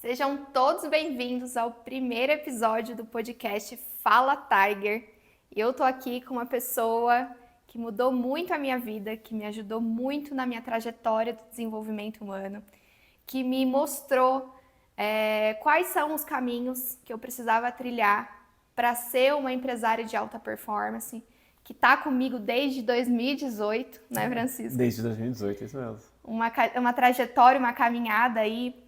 Sejam todos bem-vindos ao primeiro episódio do podcast Fala Tiger. Eu tô aqui com uma pessoa que mudou muito a minha vida, que me ajudou muito na minha trajetória de desenvolvimento humano, que me mostrou quais são os caminhos que eu precisava trilhar para ser uma empresária de alta performance, que está comigo desde 2018, né, Francisco? Desde 2018, isso mesmo. Uma trajetória, uma caminhada aí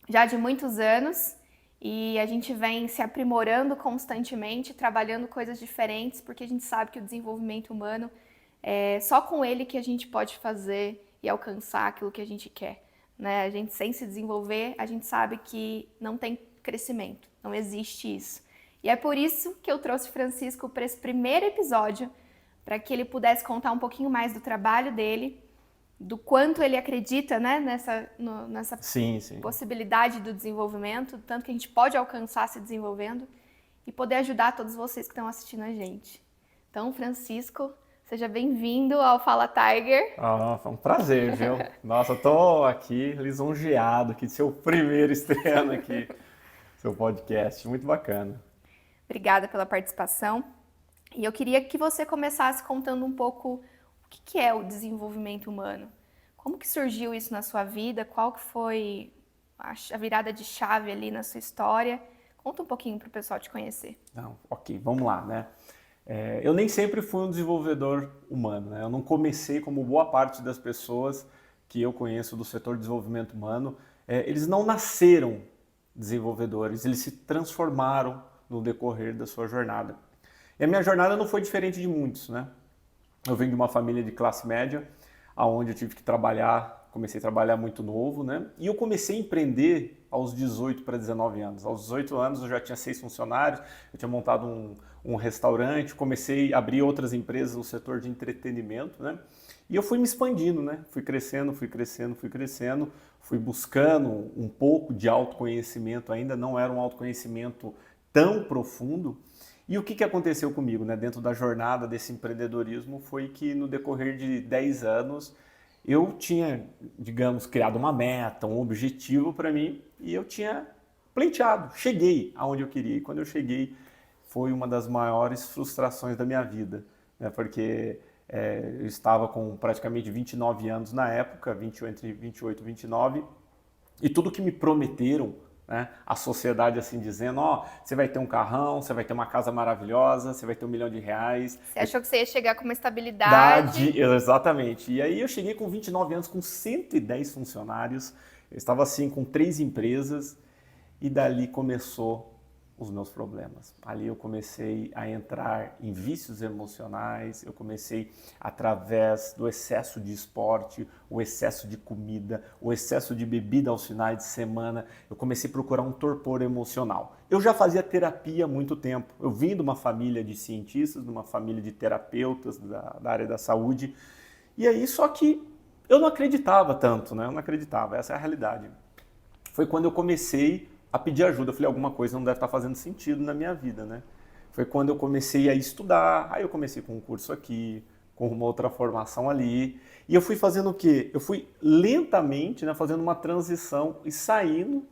já de muitos anos, e a gente vem se aprimorando constantemente, trabalhando coisas diferentes, porque a gente sabe que o desenvolvimento humano é só com ele que a gente pode fazer e alcançar aquilo que a gente quer, né? A gente sem se desenvolver, a gente sabe que não tem crescimento, não existe isso. E é por isso que eu trouxe Francisco para esse primeiro episódio, para que ele pudesse contar um pouquinho mais do trabalho dele, do quanto ele acredita, né, nessa Sim. possibilidade do desenvolvimento, tanto que a gente pode alcançar se desenvolvendo e poder ajudar todos vocês que estão assistindo a gente. Então, Francisco, seja bem-vindo ao Fala Tiger. Foi um prazer, viu? Nossa, eu tô aqui lisonjeado aqui de ser o primeiro estreando aqui, seu podcast, muito bacana. Obrigada pela participação. E eu queria que você começasse contando um pouco o que é o desenvolvimento humano. Como que surgiu isso na sua vida? Qual que foi a virada de chave ali na sua história? Conta um pouquinho para o pessoal te conhecer. Ok, vamos lá, né? Eu nem sempre fui um desenvolvedor humano, né? Eu não comecei como boa parte das pessoas que eu conheço do setor de desenvolvimento humano. Eles não nasceram desenvolvedores, eles se transformaram no decorrer da sua jornada. E a minha jornada não foi diferente de muitos, né? Eu venho de uma família de classe média, onde eu tive que trabalhar, comecei a trabalhar muito novo, né? E eu comecei a empreender aos 18 para 19 anos. Aos 18 anos eu já tinha 6 funcionários, eu tinha montado um restaurante, comecei a abrir outras empresas no setor de entretenimento, né? E eu fui me expandindo, né? Fui crescendo, fui buscando um pouco de autoconhecimento, ainda não era um autoconhecimento tão profundo. E o que aconteceu comigo, né, dentro da jornada desse empreendedorismo foi que no decorrer de 10 anos eu tinha, digamos, criado uma meta, um objetivo para mim e eu tinha pleiteado, cheguei aonde eu queria. E quando eu cheguei foi uma das maiores frustrações da minha vida, né, porque eu estava com praticamente 29 anos na época, entre 28 e 29, e tudo que me prometeram, né? A sociedade assim dizendo, você vai ter um carrão, você vai ter uma casa maravilhosa, você vai ter R$1 milhão. Você achou que você ia chegar com uma estabilidade? Exatamente. E aí eu cheguei com 29 anos, com 110 funcionários, eu estava assim com 3 empresas e dali começou os meus problemas. Ali eu comecei a entrar em vícios emocionais, eu comecei através do excesso de esporte, o excesso de comida, o excesso de bebida aos finais de semana, eu comecei a procurar um torpor emocional. Eu já fazia terapia há muito tempo, eu vim de uma família de cientistas, de uma família de terapeutas da área da saúde, e aí só que eu não acreditava tanto, né? Eu não acreditava, essa é a realidade. Foi quando eu comecei a pedir ajuda. Eu falei, alguma coisa não deve estar fazendo sentido na minha vida, né? Foi quando eu comecei a estudar, aí eu comecei com um curso aqui, com uma outra formação ali, e eu fui fazendo o quê? Eu fui lentamente, né, fazendo uma transição e saindo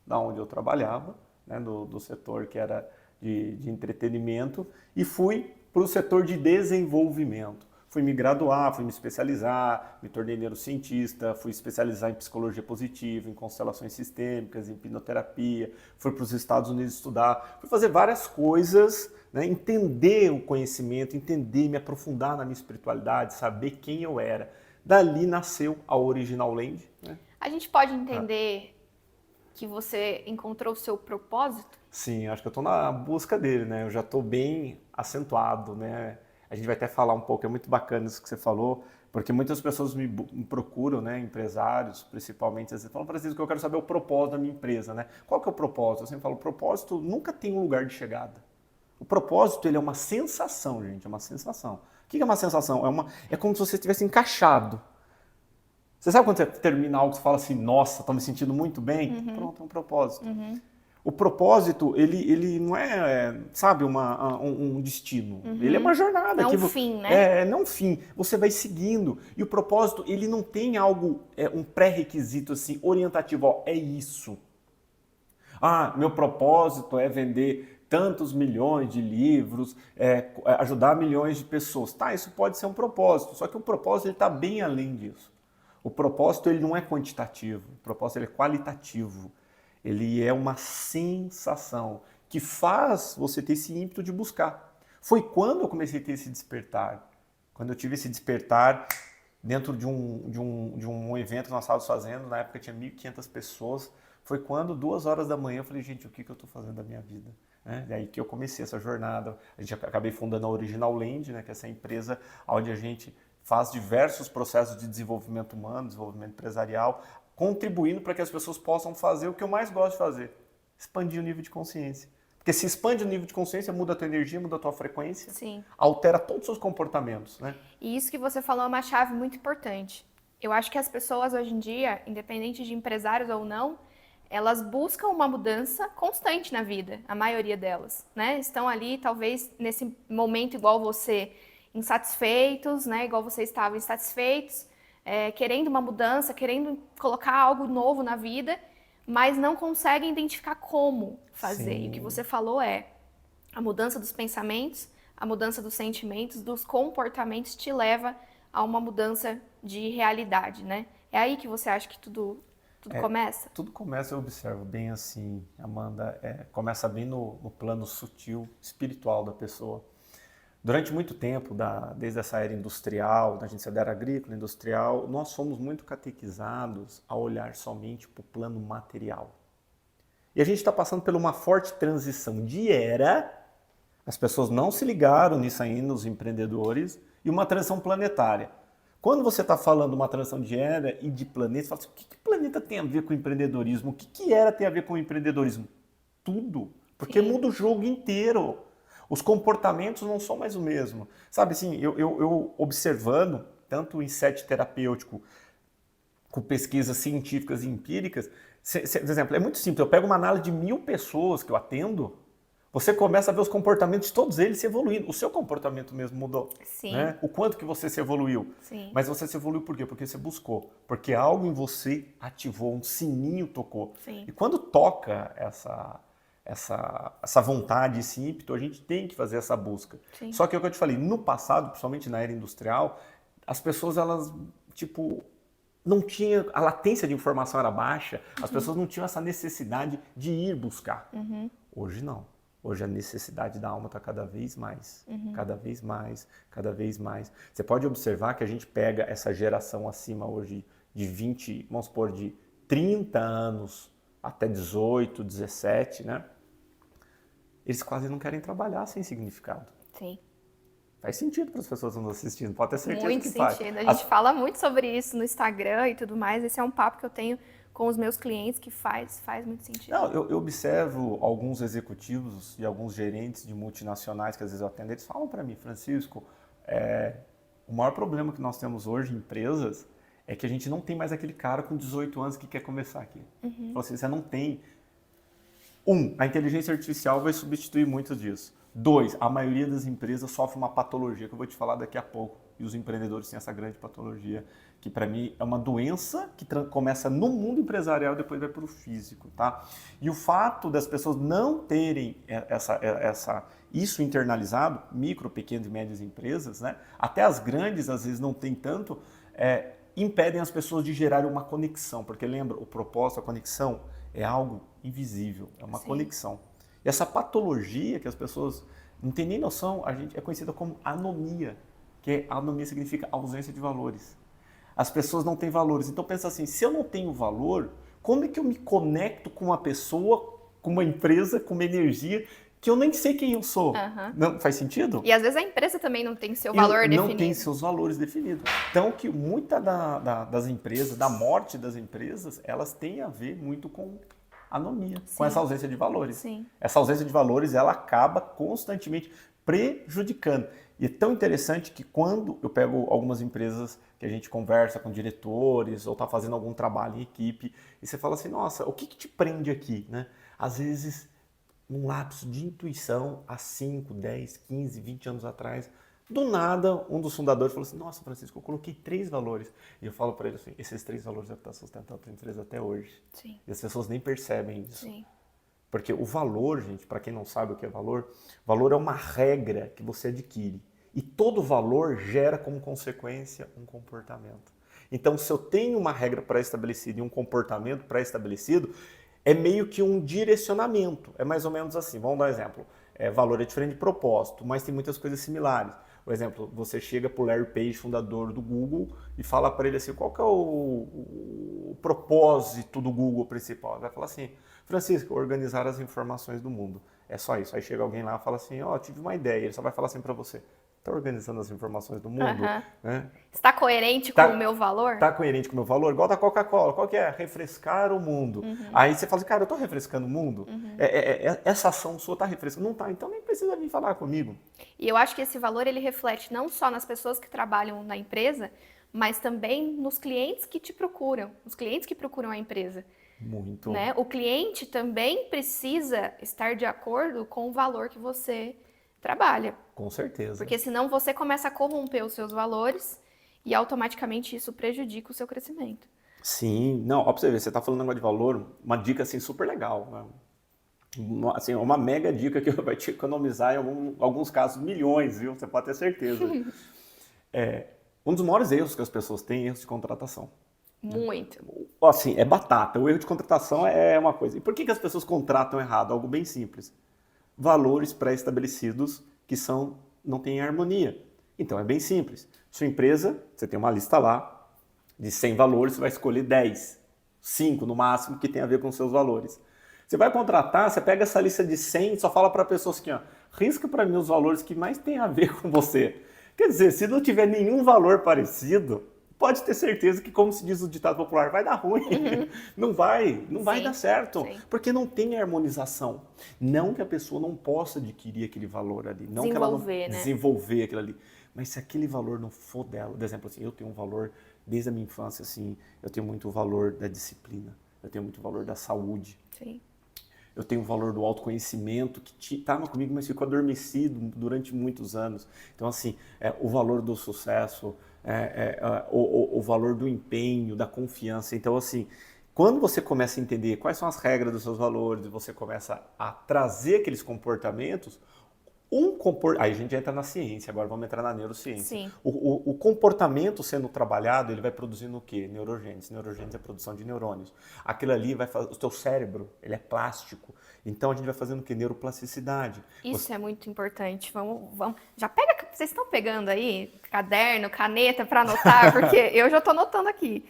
da onde eu trabalhava, né, do setor que era de entretenimento, e fui para o setor de desenvolvimento. Fui me graduar, fui me especializar, me tornei neurocientista, fui especializar em psicologia positiva, em constelações sistêmicas, em hipnoterapia, fui para os Estados Unidos estudar, fui fazer várias coisas, né, entender o conhecimento, entender, me aprofundar na minha espiritualidade, saber quem eu era. Dali nasceu a Original Land. Né? A gente pode entender que você encontrou o seu propósito? Sim, acho que eu estou na busca dele, né? Eu já estou bem acentuado, né? A gente vai até falar um pouco, é muito bacana isso que você falou, porque muitas pessoas me procuram, né, empresários, principalmente, às vezes falam, Francisco, eu quero saber o propósito da minha empresa, né? Qual que é o propósito? Eu sempre falo, o propósito nunca tem um lugar de chegada. O propósito, ele é uma sensação, gente, é uma sensação. O que é uma sensação? É como se você estivesse encaixado. Você sabe quando você termina algo, você fala assim, nossa, estou me sentindo muito bem? Pronto, é um propósito. O propósito, ele não é, sabe, um destino. Ele é uma jornada. Não um fim, né? Não um fim. Você vai seguindo. E o propósito, ele não tem algo, um pré-requisito assim, orientativo. É isso. Ah, meu propósito é vender tantos milhões de livros, ajudar milhões de pessoas. Tá, isso pode ser um propósito, só que o propósito está bem além disso. O propósito ele não é quantitativo, o propósito ele é qualitativo. Ele é uma sensação que faz você ter esse ímpeto de buscar. Foi quando eu comecei a ter esse despertar. Quando eu tive esse despertar dentro de um evento que nós estávamos fazendo, na época tinha 1.500 pessoas, foi quando, 2 horas da manhã, eu falei, gente, o que eu estou fazendo da minha vida? E aí que eu comecei essa jornada. A gente acabei fundando a Original Land, né, que é essa empresa onde a gente faz diversos processos de desenvolvimento humano, desenvolvimento empresarial, contribuindo para que as pessoas possam fazer o que eu mais gosto de fazer, expandir o nível de consciência. Porque se expande o nível de consciência, muda a tua energia, muda a tua frequência, Sim. altera todos os seus comportamentos, né? E isso que você falou é uma chave muito importante. Eu acho que as pessoas hoje em dia, independente de empresários ou não, elas buscam uma mudança constante na vida, a maioria delas, né? Estão ali, talvez, nesse momento igual você, insatisfeitos, né? Igual você estava, insatisfeitos, querendo uma mudança, querendo colocar algo novo na vida, mas não conseguem identificar como fazer. Sim. E o que você falou é a mudança dos pensamentos, a mudança dos sentimentos, dos comportamentos te leva a uma mudança de realidade, né? É aí que você acha que tudo começa? Tudo começa, eu observo bem assim, Amanda, começa bem no plano sutil, espiritual da pessoa. Durante muito tempo, desde essa era industrial, da gente ser da era agrícola, industrial, nós fomos muito catequizados a olhar somente para o plano material. E a gente está passando por uma forte transição de era, as pessoas não se ligaram nisso ainda, os empreendedores, e uma transição planetária. Quando você está falando uma transição de era e de planeta, você fala assim, o que planeta tem a ver com empreendedorismo? O que era tem a ver com empreendedorismo? Tudo, porque Sim. muda o jogo inteiro. Os comportamentos não são mais o mesmo. Sabe assim, eu observando, tanto em set terapêutico, com pesquisas científicas e empíricas, por exemplo, é muito simples, eu pego uma análise de 1.000 pessoas que eu atendo, você começa a ver os comportamentos de todos eles se evoluindo. O seu comportamento mesmo mudou. Sim. Né? O quanto que você se evoluiu. Sim. Mas você se evoluiu por quê? Porque você buscou. Porque algo em você ativou, um sininho tocou. Sim. E quando toca essa vontade, esse ímpeto, a gente tem que fazer essa busca. Sim. Só que é o que eu te falei, no passado, principalmente na era industrial, as pessoas, elas, não tinha, a latência de informação era baixa, as pessoas não tinham essa necessidade de ir buscar. Hoje não. Hoje a necessidade da alma está cada vez mais, cada vez mais, cada vez mais. Você pode observar que a gente pega essa geração acima hoje de 20, vamos supor, de 30 anos até 18, 17, né? Eles quase não querem trabalhar sem significado. Sim. Faz sentido para as pessoas que estão assistindo, pode ter certeza Muito que faz. sentido. A gente fala muito sobre isso no Instagram e tudo mais. Esse é um papo que eu tenho com os meus clientes que faz muito sentido. Não, eu observo alguns executivos e alguns gerentes de multinacionais que às vezes eu atendo, eles falam para mim, Francisco, o maior problema que nós temos hoje em empresas é que a gente não tem mais aquele cara com 18 anos que quer começar aqui. Você não tem. A inteligência artificial vai substituir muito disso. 2, a maioria das empresas sofre uma patologia, que eu vou te falar daqui a pouco. E os empreendedores têm essa grande patologia, que para mim é uma doença que começa no mundo empresarial e depois vai para o físico, tá? E o fato das pessoas não terem isso internalizado, micro, pequenas e médias empresas, né? Até as grandes às vezes não tem tanto, impedem as pessoas de gerarem uma conexão, porque lembra, o propósito, a conexão é algo invisível, é uma conexão. E essa patologia que as pessoas não têm nem noção, a gente é conhecida como anomia, que anomia significa ausência de valores. As pessoas não têm valores. Então pensa assim, se eu não tenho valor, como é que eu me conecto com uma pessoa, com uma empresa, com uma energia que eu nem sei quem eu sou? Não faz sentido? E às vezes a empresa também não tem seu valor definido. Não tem seus valores definidos. Então que muita das empresas, da morte das empresas, elas têm a ver muito com anomia, com essa ausência de valores. Sim. Essa ausência de valores, ela acaba constantemente prejudicando. E é tão interessante que quando eu pego algumas empresas que a gente conversa com diretores ou está fazendo algum trabalho em equipe, e você fala assim, nossa, o que te prende aqui? Né? Às vezes, num lapso de intuição, há 5, 10, 15, 20 anos atrás, do nada, um dos fundadores falou assim, nossa, Francisco, eu coloquei 3 valores. E eu falo para ele assim, esses 3 valores é o que está sustentando a tua empresa até hoje. Sim. E as pessoas nem percebem isso. Sim. Porque o valor, gente, para quem não sabe o que é valor é uma regra que você adquire. E todo valor gera como consequência um comportamento. Então, se eu tenho uma regra pré-estabelecida e um comportamento pré-estabelecido, é meio que um direcionamento. É mais ou menos assim. Vamos dar um exemplo. Valor é diferente de propósito, mas tem muitas coisas similares. Por exemplo, você chega para o Larry Page, fundador do Google, e fala para ele assim, qual que é o propósito do Google principal? Ele vai falar assim, Francisco, organizar as informações do mundo. É só isso. Aí chega alguém lá e fala assim, tive uma ideia. Ele só vai falar assim para você, está organizando as informações do mundo? Aham. Né? Está coerente com o meu valor? Está coerente com o meu valor? Igual da Coca-Cola. Qual que é? Refrescar o mundo. Aí você fala assim, cara, eu estou refrescando o mundo? Essa ação sua está refrescando? Não está, então nem precisa vir falar comigo. E eu acho que esse valor ele reflete não só nas pessoas que trabalham na empresa, mas também nos clientes que te procuram, os clientes que procuram a empresa. Muito. Né? O cliente também precisa estar de acordo com o valor que você trabalha. Com certeza. Porque senão você começa a corromper os seus valores e automaticamente isso prejudica o seu crescimento. Sim, não, ó, pra você ver, você tá falando um negócio de valor, uma dica assim super legal, né? Assim, uma mega dica que vai te economizar em alguns casos milhões, viu? Você pode ter certeza. Um dos maiores erros que as pessoas têm é erros de contratação. Muito. Assim, é batata. O erro de contratação é uma coisa. E por que as pessoas contratam errado? Algo bem simples. Valores pré-estabelecidos que não têm harmonia. Então é bem simples. Sua empresa, você tem uma lista lá de 100 valores, você vai escolher 10, 5 no máximo que tem a ver com os seus valores. Você vai contratar, você pega essa lista de 100 e só fala para a pessoa assim, risca para mim os valores que mais tem a ver com você. Quer dizer, se não tiver nenhum valor parecido, pode ter certeza que, como se diz o ditado popular, vai dar ruim. Não vai dar certo. Sim. Porque não tem harmonização. Não que a pessoa não possa adquirir aquele valor ali. Não que ela não desenvolver aquilo ali. Mas se aquele valor não for dela, por exemplo, assim, eu tenho um valor, desde a minha infância, assim, eu tenho muito valor da disciplina. Eu tenho muito valor da saúde. Sim. Eu tenho o valor do autoconhecimento que estava comigo, mas ficou adormecido durante muitos anos. Então, assim, o valor do sucesso, o valor do empenho, da confiança. Então, assim, quando você começa a entender quais são as regras dos seus valores, você começa a trazer aqueles comportamentos, aí a gente entra na ciência, agora vamos entrar na neurociência. Sim. O comportamento sendo trabalhado, ele vai produzindo o quê? Neurogênese. Neurogênese é a produção de neurônios. Aquilo ali vai fazer, o teu cérebro, ele é plástico. Então a gente vai fazendo o quê? Neuroplasticidade. Isso é muito importante. Vamos. Já pega, vocês estão pegando aí caderno, caneta para anotar, porque eu já estou anotando aqui.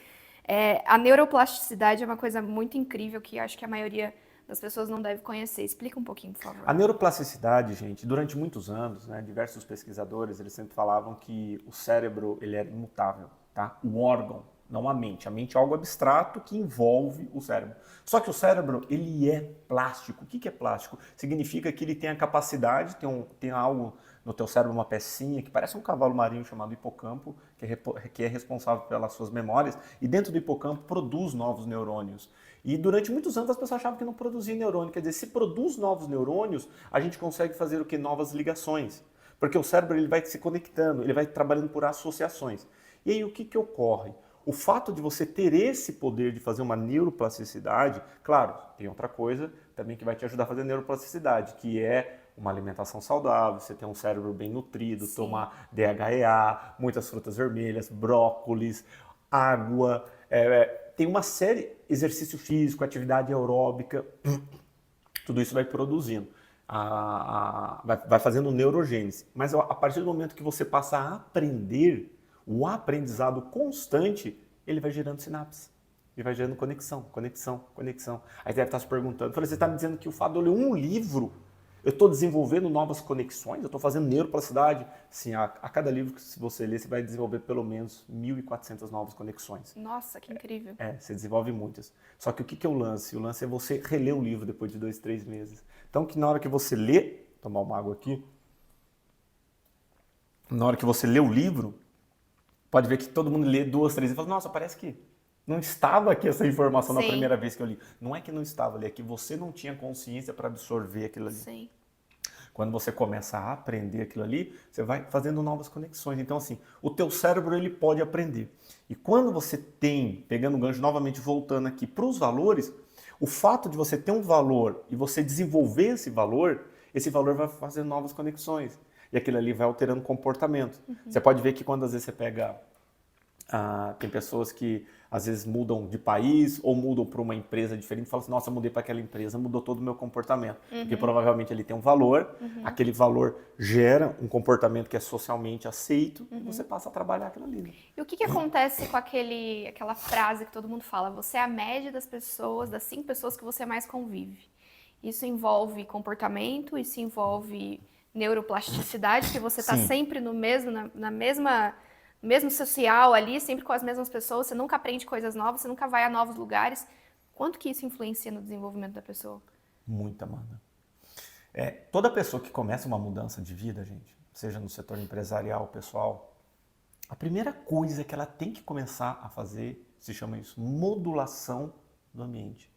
A neuroplasticidade é uma coisa muito incrível que acho que a maioria das pessoas não deve conhecer. Explica um pouquinho, por favor. A neuroplasticidade, gente, durante muitos anos, né, diversos pesquisadores, eles sempre falavam que o cérebro, ele é imutável, tá? O órgão, não a mente. A mente é algo abstrato que envolve o cérebro. Só que o cérebro, ele é plástico. O que é plástico? Significa que ele tem a capacidade, tem algo no teu cérebro, uma pecinha que parece um cavalo marinho chamado hipocampo, que é responsável pelas suas memórias, e dentro do hipocampo produz novos neurônios. E durante muitos anos as pessoas achavam que não produzia neurônio. Quer dizer, se produz novos neurônios, a gente consegue fazer o que? Novas ligações. Porque o cérebro ele vai se conectando, ele vai trabalhando por associações. E aí o que ocorre? O fato de você ter esse poder de fazer uma neuroplasticidade, claro, tem outra coisa também que vai te ajudar a fazer neuroplasticidade, que é uma alimentação saudável, você ter um cérebro bem nutrido, Sim. tomar DHEA, muitas frutas vermelhas, brócolis, água, tem uma série, exercício físico, atividade aeróbica, tudo isso vai produzindo, vai fazendo neurogênese. Mas a partir do momento que você passa a aprender, o aprendizado constante, ele vai gerando sinapse. Ele vai gerando conexão. Aí deve estar se perguntando, você está me dizendo que o fato de eu ler um livro, eu estou desenvolvendo novas conexões, eu estou fazendo neuroplasticidade. Sim, a cada livro que você ler, você vai desenvolver pelo menos 1.400 novas conexões. Nossa, que incrível. Você desenvolve muitas. Só que o que é o lance? O lance é você reler o livro depois de 2, 3 meses. Então, que na hora que você lê, tomar uma água aqui, na hora que você lê o livro, pode ver que todo mundo lê 2, 3 vezes e fala, nossa, parece que não estava aqui essa informação na primeira vez que eu li. Não é que não estava ali, é que você não tinha consciência para absorver aquilo ali. Sim. Quando você começa a aprender aquilo ali, você vai fazendo novas conexões. Então, assim, o teu cérebro ele pode aprender. E quando você tem, pegando o gancho novamente, voltando aqui para os valores, o fato de você ter um valor e você desenvolver esse valor vai fazer novas conexões. E aquilo ali vai alterando o comportamento. Você pode ver que quando às vezes você pega... tem pessoas que às vezes mudam de país ou mudam para uma empresa diferente e falam assim, nossa, eu mudei para aquela empresa, mudou todo o meu comportamento. Porque provavelmente ele tem um valor, aquele valor gera um comportamento que é socialmente aceito e você passa a trabalhar aquilo ali. Né? E o que acontece com aquela frase que todo mundo fala, você é a média das pessoas, das 5 pessoas que você mais convive. Isso envolve comportamento, isso envolve neuroplasticidade, que você está sempre no mesmo, na mesma... mesmo social ali, sempre com as mesmas pessoas, você nunca aprende coisas novas, você nunca vai a novos lugares. Quanto que isso influencia no desenvolvimento da pessoa? Muita, Amanda. Toda pessoa que começa uma mudança de vida, gente, seja no setor empresarial, pessoal, a primeira coisa que ela tem que começar a fazer, se chama isso, modulação do ambiente.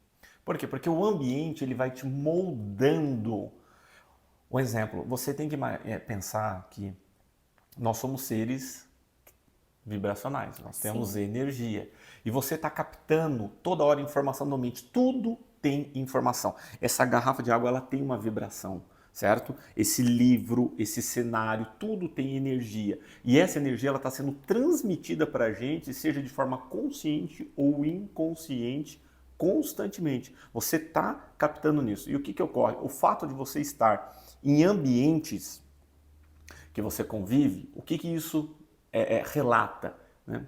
Por quê? Porque o ambiente ele vai te moldando. Um exemplo, você tem que pensar que nós somos seres vibracionais, nós temos energia. E você está captando toda hora informação do ambiente, tudo tem informação. Essa garrafa de água ela tem uma vibração, certo? Esse livro, esse cenário, tudo tem energia. E essa energia ela está sendo transmitida para a gente, seja de forma consciente ou inconsciente, constantemente. Você está captando nisso. E o que ocorre? O fato de você estar em ambientes que você convive, o que isso relata, né?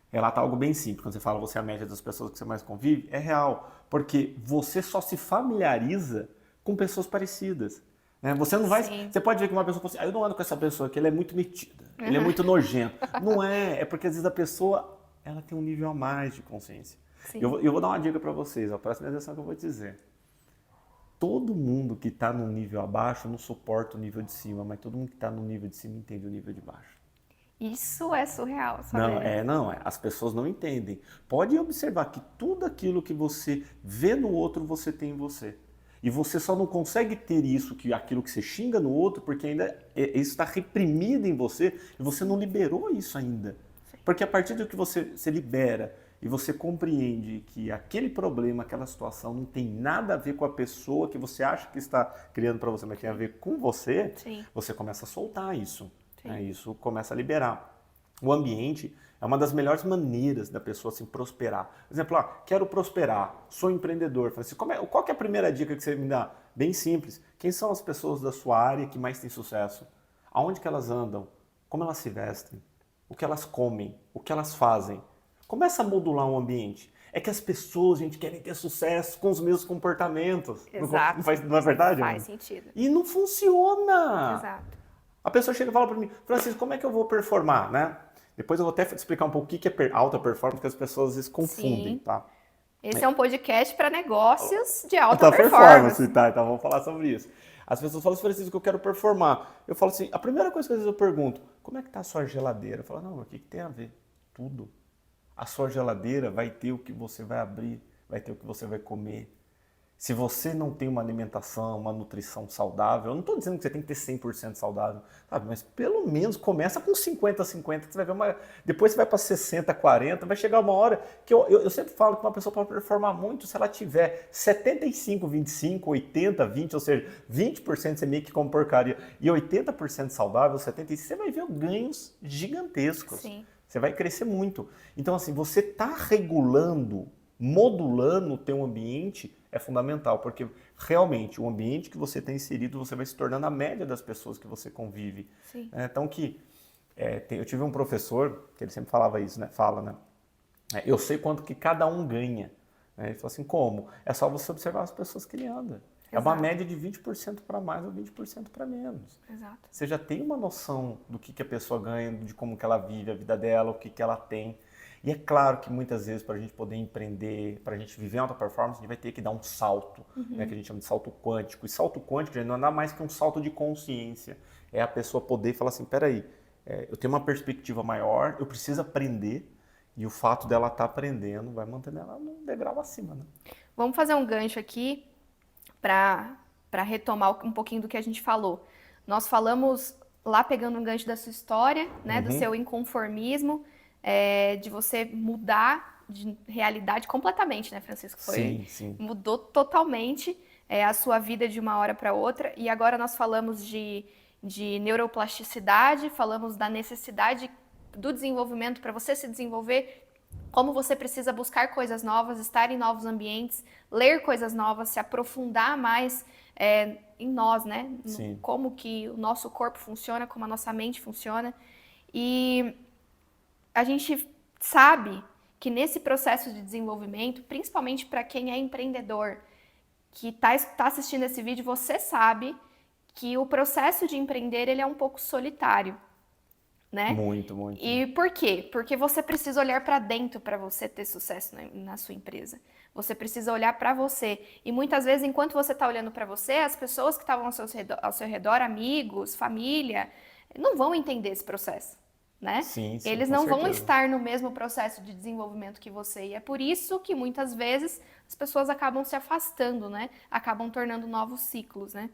Relata algo bem simples. Quando você fala você é a média das pessoas que você mais convive, é real. Porque você só se familiariza com pessoas parecidas. Né? Você não vai... Você pode ver que uma pessoa fala assim, eu não ando com essa pessoa aqui, ele é muito metida, ele é muito nojento. Não é, é porque às vezes a pessoa ela tem um nível a mais de consciência. Eu vou dar uma dica para vocês, presta atenção que eu vou te dizer. Todo mundo que está no nível abaixo não suporta o nível de cima, mas todo mundo que está no nível de cima entende o nível de baixo. Isso é surreal, sabe? As pessoas não entendem. Pode observar que tudo aquilo que você vê no outro, você tem em você. E você só não consegue ter aquilo que você xinga no outro, porque ainda isso está reprimido em você e você não liberou isso ainda. Porque a partir do que você libera e você compreende que aquele problema, aquela situação não tem nada a ver com a pessoa que você acha que está criando para você, mas tem a ver com você, você começa a soltar isso. Isso começa a liberar. O ambiente é uma das melhores maneiras da pessoa assim, prosperar. Por exemplo, quero prosperar, sou empreendedor. Assim, qual que é a primeira dica que você me dá? Bem simples. Quem são as pessoas da sua área que mais têm sucesso? Aonde que elas andam? Como elas se vestem? O que elas comem? O que elas fazem? Começa a modular um ambiente. É que as pessoas, gente, querem ter sucesso com os mesmos comportamentos. Exato. Não é verdade? Faz sentido. E não funciona. Exato. A pessoa chega e fala para mim, Francisco, como é que eu vou performar, né? Depois eu vou até explicar um pouco o que é alta performance, porque as pessoas às vezes confundem, tá? Esse é um podcast para negócios de alta performance. Tá? Então vamos falar sobre isso. As pessoas falam assim, Francisco, eu quero performar. Eu falo assim, a primeira coisa que às vezes eu pergunto, como é que tá a sua geladeira? Eu falo, não, o que tem a ver? Tudo. A sua geladeira vai ter o que você vai abrir, vai ter o que você vai comer. Se você não tem uma alimentação, uma nutrição saudável, eu não estou dizendo que você tem que ter 100% saudável, sabe? Mas pelo menos começa com 50-50, você vai ver depois você vai para 60-40, vai chegar uma hora que eu sempre falo que uma pessoa pode performar muito se ela tiver 75-25, 80-20, ou seja, 20% você meio que come porcaria e 80% saudável, 75%, você vai ver ganhos gigantescos. Sim. Você vai crescer muito. Então assim, você está regulando, modulando o teu ambiente é fundamental, porque realmente o ambiente que você tem inserido, você vai se tornando a média das pessoas que você convive. Então eu tive um professor, que ele sempre falava isso, né? Eu sei quanto que cada um ganha. Ele falou assim, como? É só você observar as pessoas que ele anda. É uma média de 20% para mais ou 20% para menos. Exato. Você já tem uma noção do que a pessoa ganha, de como que ela vive a vida dela, o que ela tem. E é claro que muitas vezes para a gente poder empreender, para a gente viver alta performance, a gente vai ter que dar um salto, né, que a gente chama de salto quântico. E salto quântico não é nada mais que um salto de consciência. É a pessoa poder falar assim, peraí, eu tenho uma perspectiva maior, eu preciso aprender, e o fato dela estar aprendendo vai mantendo ela num degrau acima. Né? Vamos fazer um gancho aqui para retomar um pouquinho do que a gente falou. Nós falamos lá pegando um gancho da sua história, né, do seu inconformismo, de você mudar de realidade completamente, né, Francisco? Sim, sim. Mudou totalmente a sua vida de uma hora para outra. E agora nós falamos de neuroplasticidade, falamos da necessidade do desenvolvimento para você se desenvolver, como você precisa buscar coisas novas, estar em novos ambientes, ler coisas novas, se aprofundar mais em nós, né? Sim. Como que o nosso corpo funciona, como a nossa mente funciona. E a gente sabe que nesse processo de desenvolvimento, principalmente para quem é empreendedor, que está assistindo esse vídeo, você sabe que o processo de empreender ele é um pouco solitário, né? Muito, muito. E por quê? Porque você precisa olhar para dentro para você ter sucesso na sua empresa. Você precisa olhar para você. E muitas vezes, enquanto você está olhando para você, as pessoas que estavam ao seu redor, amigos, família, não vão entender esse processo, né? Sim, sim, Eles com não vão certeza. estar no mesmo processo de desenvolvimento que você. E é por isso que muitas vezes as pessoas acabam se afastando, né? Acabam tornando novos ciclos, né?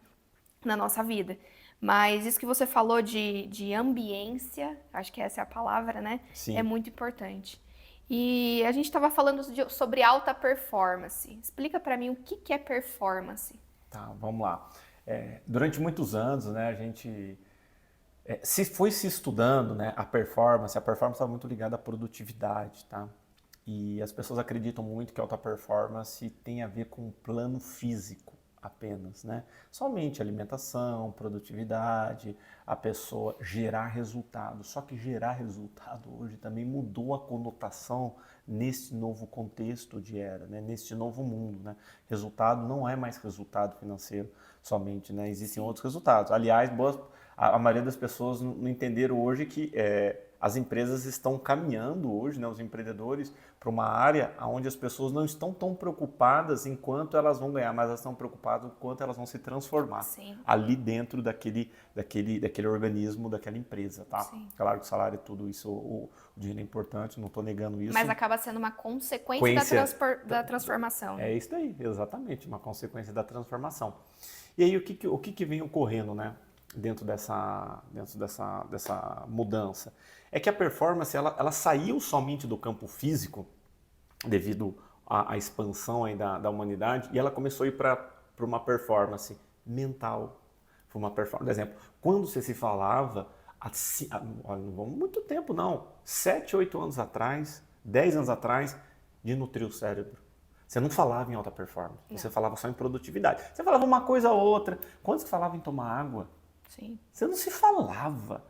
Na nossa vida. Mas isso que você falou de ambiência, acho que essa é a palavra, né? Sim. É muito importante. E a gente estava falando sobre alta performance. Explica para mim o que é performance. Tá, vamos lá. Durante muitos anos, né, a gente se estudando, né, a performance está muito ligada à produtividade, tá? E as pessoas acreditam muito que a alta performance tem a ver com o plano físico apenas, né? Somente alimentação, produtividade, a pessoa gerar resultado. Só que gerar resultado hoje também mudou a conotação nesse novo contexto de era, né? Nesse novo mundo, né? Resultado não é mais resultado financeiro somente, né? Existem outros resultados. Aliás, a maioria das pessoas não entenderam hoje que as empresas estão caminhando hoje, né, os empreendedores, para uma área onde as pessoas não estão tão preocupadas em quanto elas vão ganhar, mas elas estão preocupadas em quanto elas vão se transformar. Sim. Ali dentro daquele organismo, daquela empresa, tá? Sim. Claro que o salário, tudo isso, o dinheiro é importante, não estou negando isso. Mas acaba sendo uma consequência da transformação. É isso daí, exatamente, uma consequência da transformação. E aí o que vem ocorrendo, né? Dentro dessa mudança, é que a performance ela saiu somente do campo físico devido à expansão aí da humanidade e ela começou a ir para uma performance mental, para uma performance. Por exemplo, quando você se falava, não vamos muito tempo não, 7, 8 anos atrás, 10 anos atrás, de nutrir o cérebro. Você não falava em alta performance, você falava só em produtividade. Você falava uma coisa ou outra. Quando você falava em tomar água, Sim. você não se falava,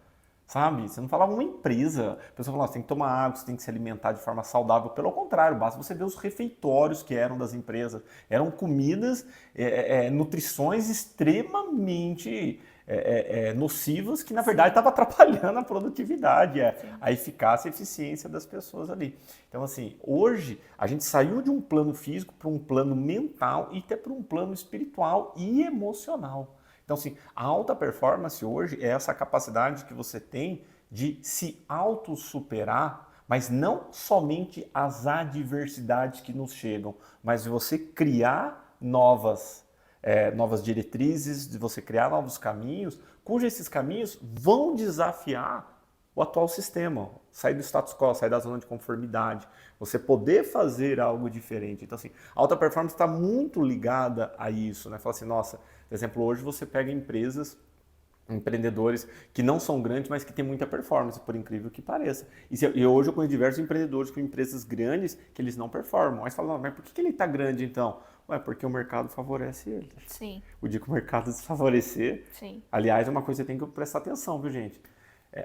sabe? Você não falava uma empresa. A pessoa falava, você tem que tomar água, você tem que se alimentar de forma saudável. Pelo contrário, basta você ver os refeitórios que eram das empresas. Eram comidas, nutrições extremamente nocivas que, na verdade, estavam atrapalhando a produtividade, a eficácia e a eficiência das pessoas ali. Então, assim, hoje a gente saiu de um plano físico para um plano mental e até para um plano espiritual e emocional. Então, assim, a alta performance hoje é essa capacidade que você tem de se auto-superar, mas não somente as adversidades que nos chegam, mas de você criar novas diretrizes, de você criar novos caminhos, cujos esses caminhos vão desafiar o atual sistema, sair do status quo, sair da zona de conformidade, você poder fazer algo diferente. Então, assim, a alta performance está muito ligada a isso, né? Fala assim, nossa, por exemplo, hoje você pega empreendedores que não são grandes, mas que têm muita performance, por incrível que pareça. E hoje eu conheço diversos empreendedores com empresas grandes que eles não performam. Aí você fala, mas por que ele está grande então? Ué, porque o mercado favorece ele. Sim. O dia que o mercado desfavorecer, Sim. Aliás, é uma coisa que você tem que prestar atenção, viu, gente?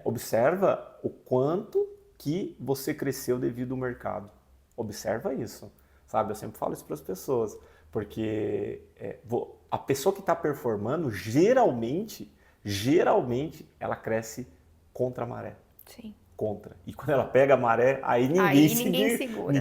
Observa o quanto que você cresceu devido ao mercado. Observa isso, sabe? Eu sempre falo isso para as pessoas, porque a pessoa que está performando, geralmente, ela cresce contra a maré. Sim. Contra. E quando ela pega a maré, aí ninguém segura.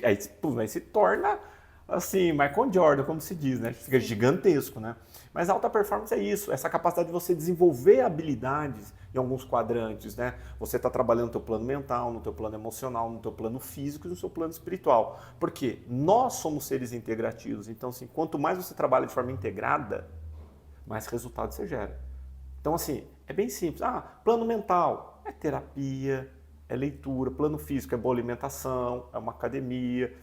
Aí se torna assim, Michael Jordan, como se diz, né? Fica gigantesco, né? Mas a alta performance é isso, essa capacidade de você desenvolver habilidades em alguns quadrantes, né? Você está trabalhando no teu plano mental, no teu plano emocional, no teu plano físico e no seu plano espiritual. Porque nós somos seres integrativos, então assim, quanto mais você trabalha de forma integrada, mais resultado você gera. Então assim, é bem simples. Plano mental é terapia, é leitura, plano físico é boa alimentação, é uma academia,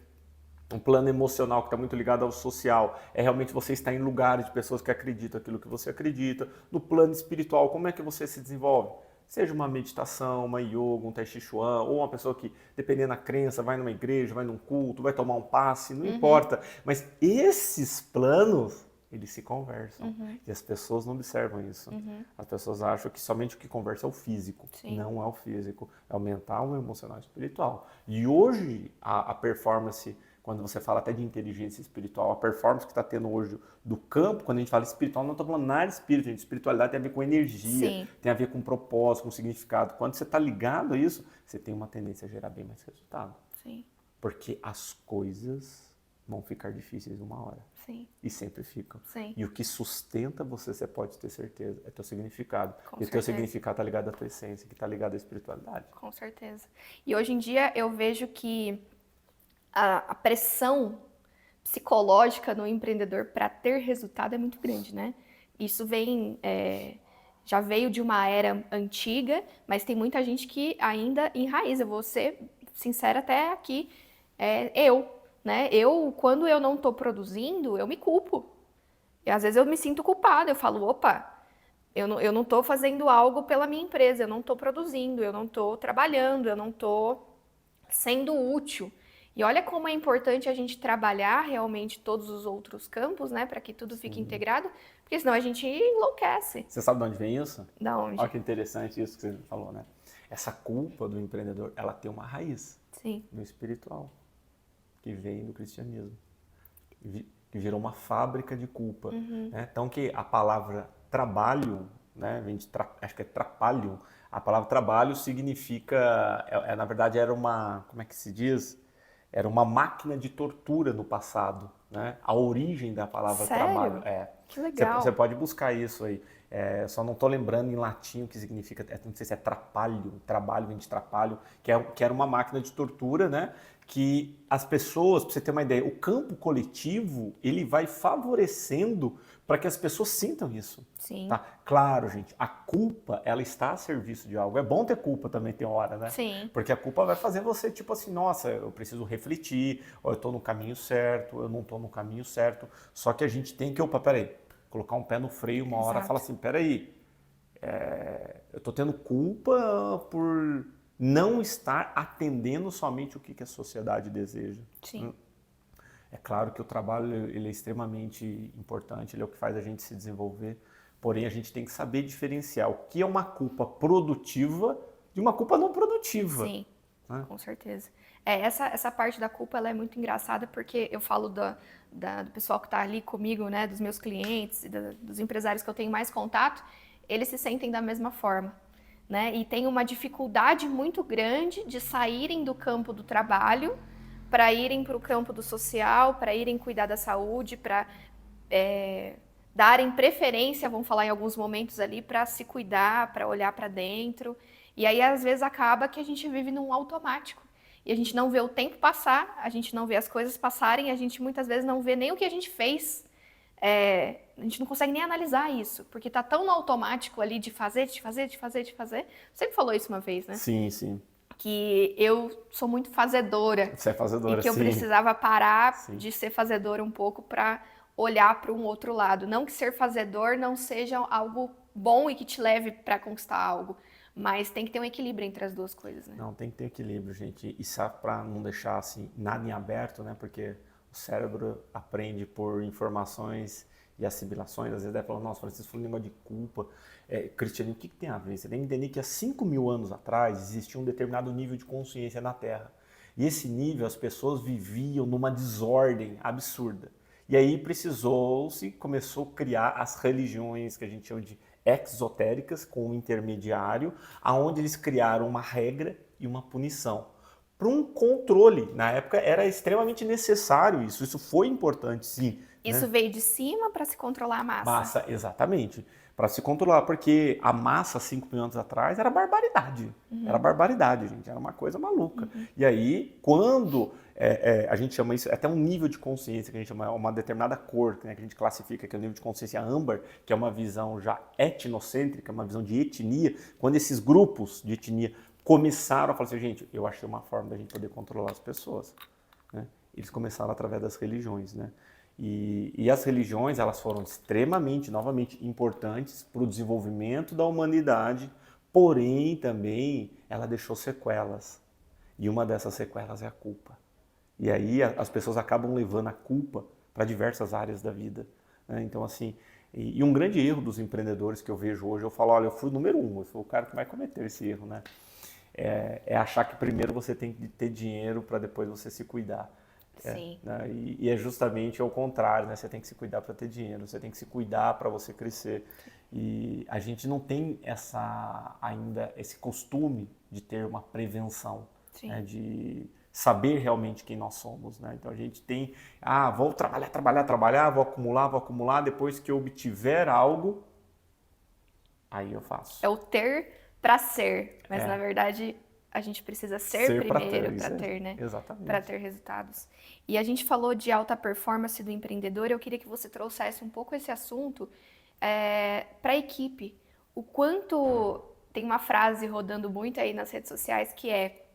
um plano emocional que está muito ligado ao social é realmente você estar em lugares de pessoas que acreditam aquilo que você acredita. No plano espiritual, como é que você se desenvolve? Seja uma meditação, uma yoga, um tai chi chuan, ou uma pessoa que, dependendo da crença, vai numa igreja, vai num culto, vai tomar um passe, não importa. Mas esses planos, eles se conversam. E as pessoas não observam isso. As pessoas acham que somente o que conversa é o físico. Sim. Não é o físico, é o mental, o emocional e o espiritual. E hoje, a performance, quando você fala até de inteligência espiritual, a performance que está tendo hoje do campo, quando a gente fala espiritual, não estou falando nada de espírito, gente. Espiritualidade tem a ver com energia, Sim. tem a ver com propósito, com significado. Quando você está ligado a isso, você tem uma tendência a gerar bem mais resultado. Sim. Porque as coisas vão ficar difíceis uma hora. Sim. E sempre ficam. Sim. E o que sustenta você pode ter certeza, é teu significado. Com E o teu certeza. significado está ligado à tua essência, que está ligado à espiritualidade. Com certeza. E hoje em dia eu vejo que a pressão psicológica no empreendedor para ter resultado é muito grande, né? Isso vem, já veio de uma era antiga, mas tem muita gente que ainda enraiza. Vou ser sincera até aqui, né? Quando eu não estou produzindo, eu me culpo. E às vezes eu me sinto culpada, eu falo, opa, eu não estou fazendo algo pela minha empresa, eu não estou produzindo, eu não estou trabalhando, eu não estou sendo útil. E olha como é importante a gente trabalhar realmente todos os outros campos, né, para que tudo fique integrado, porque senão a gente enlouquece. Você sabe de onde vem isso? Da onde? Olha que interessante isso que você falou, né? Essa culpa do empreendedor, ela tem uma raiz Sim. no espiritual, que vem do cristianismo, que virou uma fábrica de culpa. Né? Então que a palavra trabalho, né, vem de acho que é trapalho, a palavra trabalho significa, na verdade era uma, como é que se diz? Era uma máquina de tortura no passado, né? A origem da palavra Sério? trabalho. Que legal. Você pode buscar isso aí. Só não estou lembrando em latim o que significa, não sei se é trapalho, trabalho vem de trapalho, que era uma máquina de tortura, né? Que as pessoas, para você ter uma ideia, o campo coletivo, ele vai favorecendo para que as pessoas sintam isso. Sim. Tá? Claro, gente, a culpa, ela está a serviço de algo. É bom ter culpa também, tem hora, né? Sim. Porque a culpa vai fazer você, tipo assim, nossa, eu preciso refletir, ou eu estou no caminho certo, eu não estou no caminho certo. Só que a gente tem que, peraí, colocar um pé no freio uma hora e falar assim, peraí, eu estou tendo culpa por não estar atendendo somente o que a sociedade deseja. Sim. É claro que o trabalho ele é extremamente importante, ele é o que faz a gente se desenvolver, porém a gente tem que saber diferenciar o que é uma culpa produtiva de uma culpa não produtiva. Sim, com certeza. Essa parte da culpa ela é muito engraçada porque eu falo do pessoal que está ali comigo, né, dos meus clientes e dos empresários que eu tenho mais contato, eles se sentem da mesma forma. Né? E tem uma dificuldade muito grande de saírem do campo do trabalho para irem para o campo do social, para irem cuidar da saúde, para darem preferência, vamos falar em alguns momentos ali, para se cuidar, para olhar para dentro. E aí, às vezes, acaba que a gente vive num automático. E a gente não vê o tempo passar, a gente não vê as coisas passarem, a gente muitas vezes não vê nem o que a gente fez. A gente não consegue nem analisar isso, porque tá tão no automático ali de fazer. Você sempre falou isso uma vez, né? Sim, sim. Que eu sou muito fazedora. Você é fazedora, e que eu sim. precisava parar de ser fazedora um pouco para olhar para um outro lado. Não que ser fazedor não seja algo bom e que te leve para conquistar algo, mas tem que ter um equilíbrio entre as duas coisas, né? Não, tem que ter equilíbrio, gente. E só para não deixar assim nada em aberto, né? Porque o cérebro aprende por informações e assimilações. Às vezes deve falar, nossa, Francisco falou um negócio de culpa. Cristianismo, o que tem a ver? Você tem que entender que há 5.000 anos atrás existia um determinado nível de consciência na Terra. E esse nível, as pessoas viviam numa desordem absurda. E aí começou a criar as religiões que a gente chama de exotéricas, com um intermediário, aonde eles criaram uma regra e uma punição. Para um controle. Na época era extremamente necessário isso. Isso foi importante, sim. Isso veio de cima para se controlar a massa. Massa, exatamente. Para se controlar, porque a massa, 5.000 anos atrás, era barbaridade. Era barbaridade, gente. Era uma coisa maluca. E aí, quando a gente chama isso, até um nível de consciência, que a gente chama uma determinada cor, né, que a gente classifica, que é o nível de consciência âmbar, que é uma visão já etnocêntrica, uma visão de etnia, quando esses grupos de etnia começaram a falar assim, gente, eu achei uma forma da gente poder controlar as pessoas, né? Eles começaram através das religiões, né? E as religiões, elas foram extremamente, novamente, importantes para o desenvolvimento da humanidade, porém, também, ela deixou sequelas. E uma dessas sequelas é a culpa. E aí as pessoas acabam levando a culpa para diversas áreas da vida, né? Então, assim, e um grande erro dos empreendedores que eu vejo hoje, eu falo, olha, eu fui o número 1, eu fui o cara que vai cometer esse erro, né? É achar que primeiro você tem que ter dinheiro para depois você se cuidar. Sim. Né? E é justamente o contrário, né? Você tem que se cuidar para ter dinheiro, você tem que se cuidar para você crescer. E a gente não tem ainda esse costume de ter uma prevenção, né? Sim. De saber realmente quem nós somos, né? Então a gente tem, vou trabalhar, vou acumular, depois que eu obtiver algo, aí eu faço. É o ter para ser, mas na É, verdade a gente precisa ser ser para primeiro ter, para isso aí. ter, né? Para Exatamente. ter resultados. E a gente falou de alta performance do empreendedor, eu queria que você trouxesse um pouco esse assunto para a equipe. O quanto tem uma frase rodando muito aí nas redes sociais que é: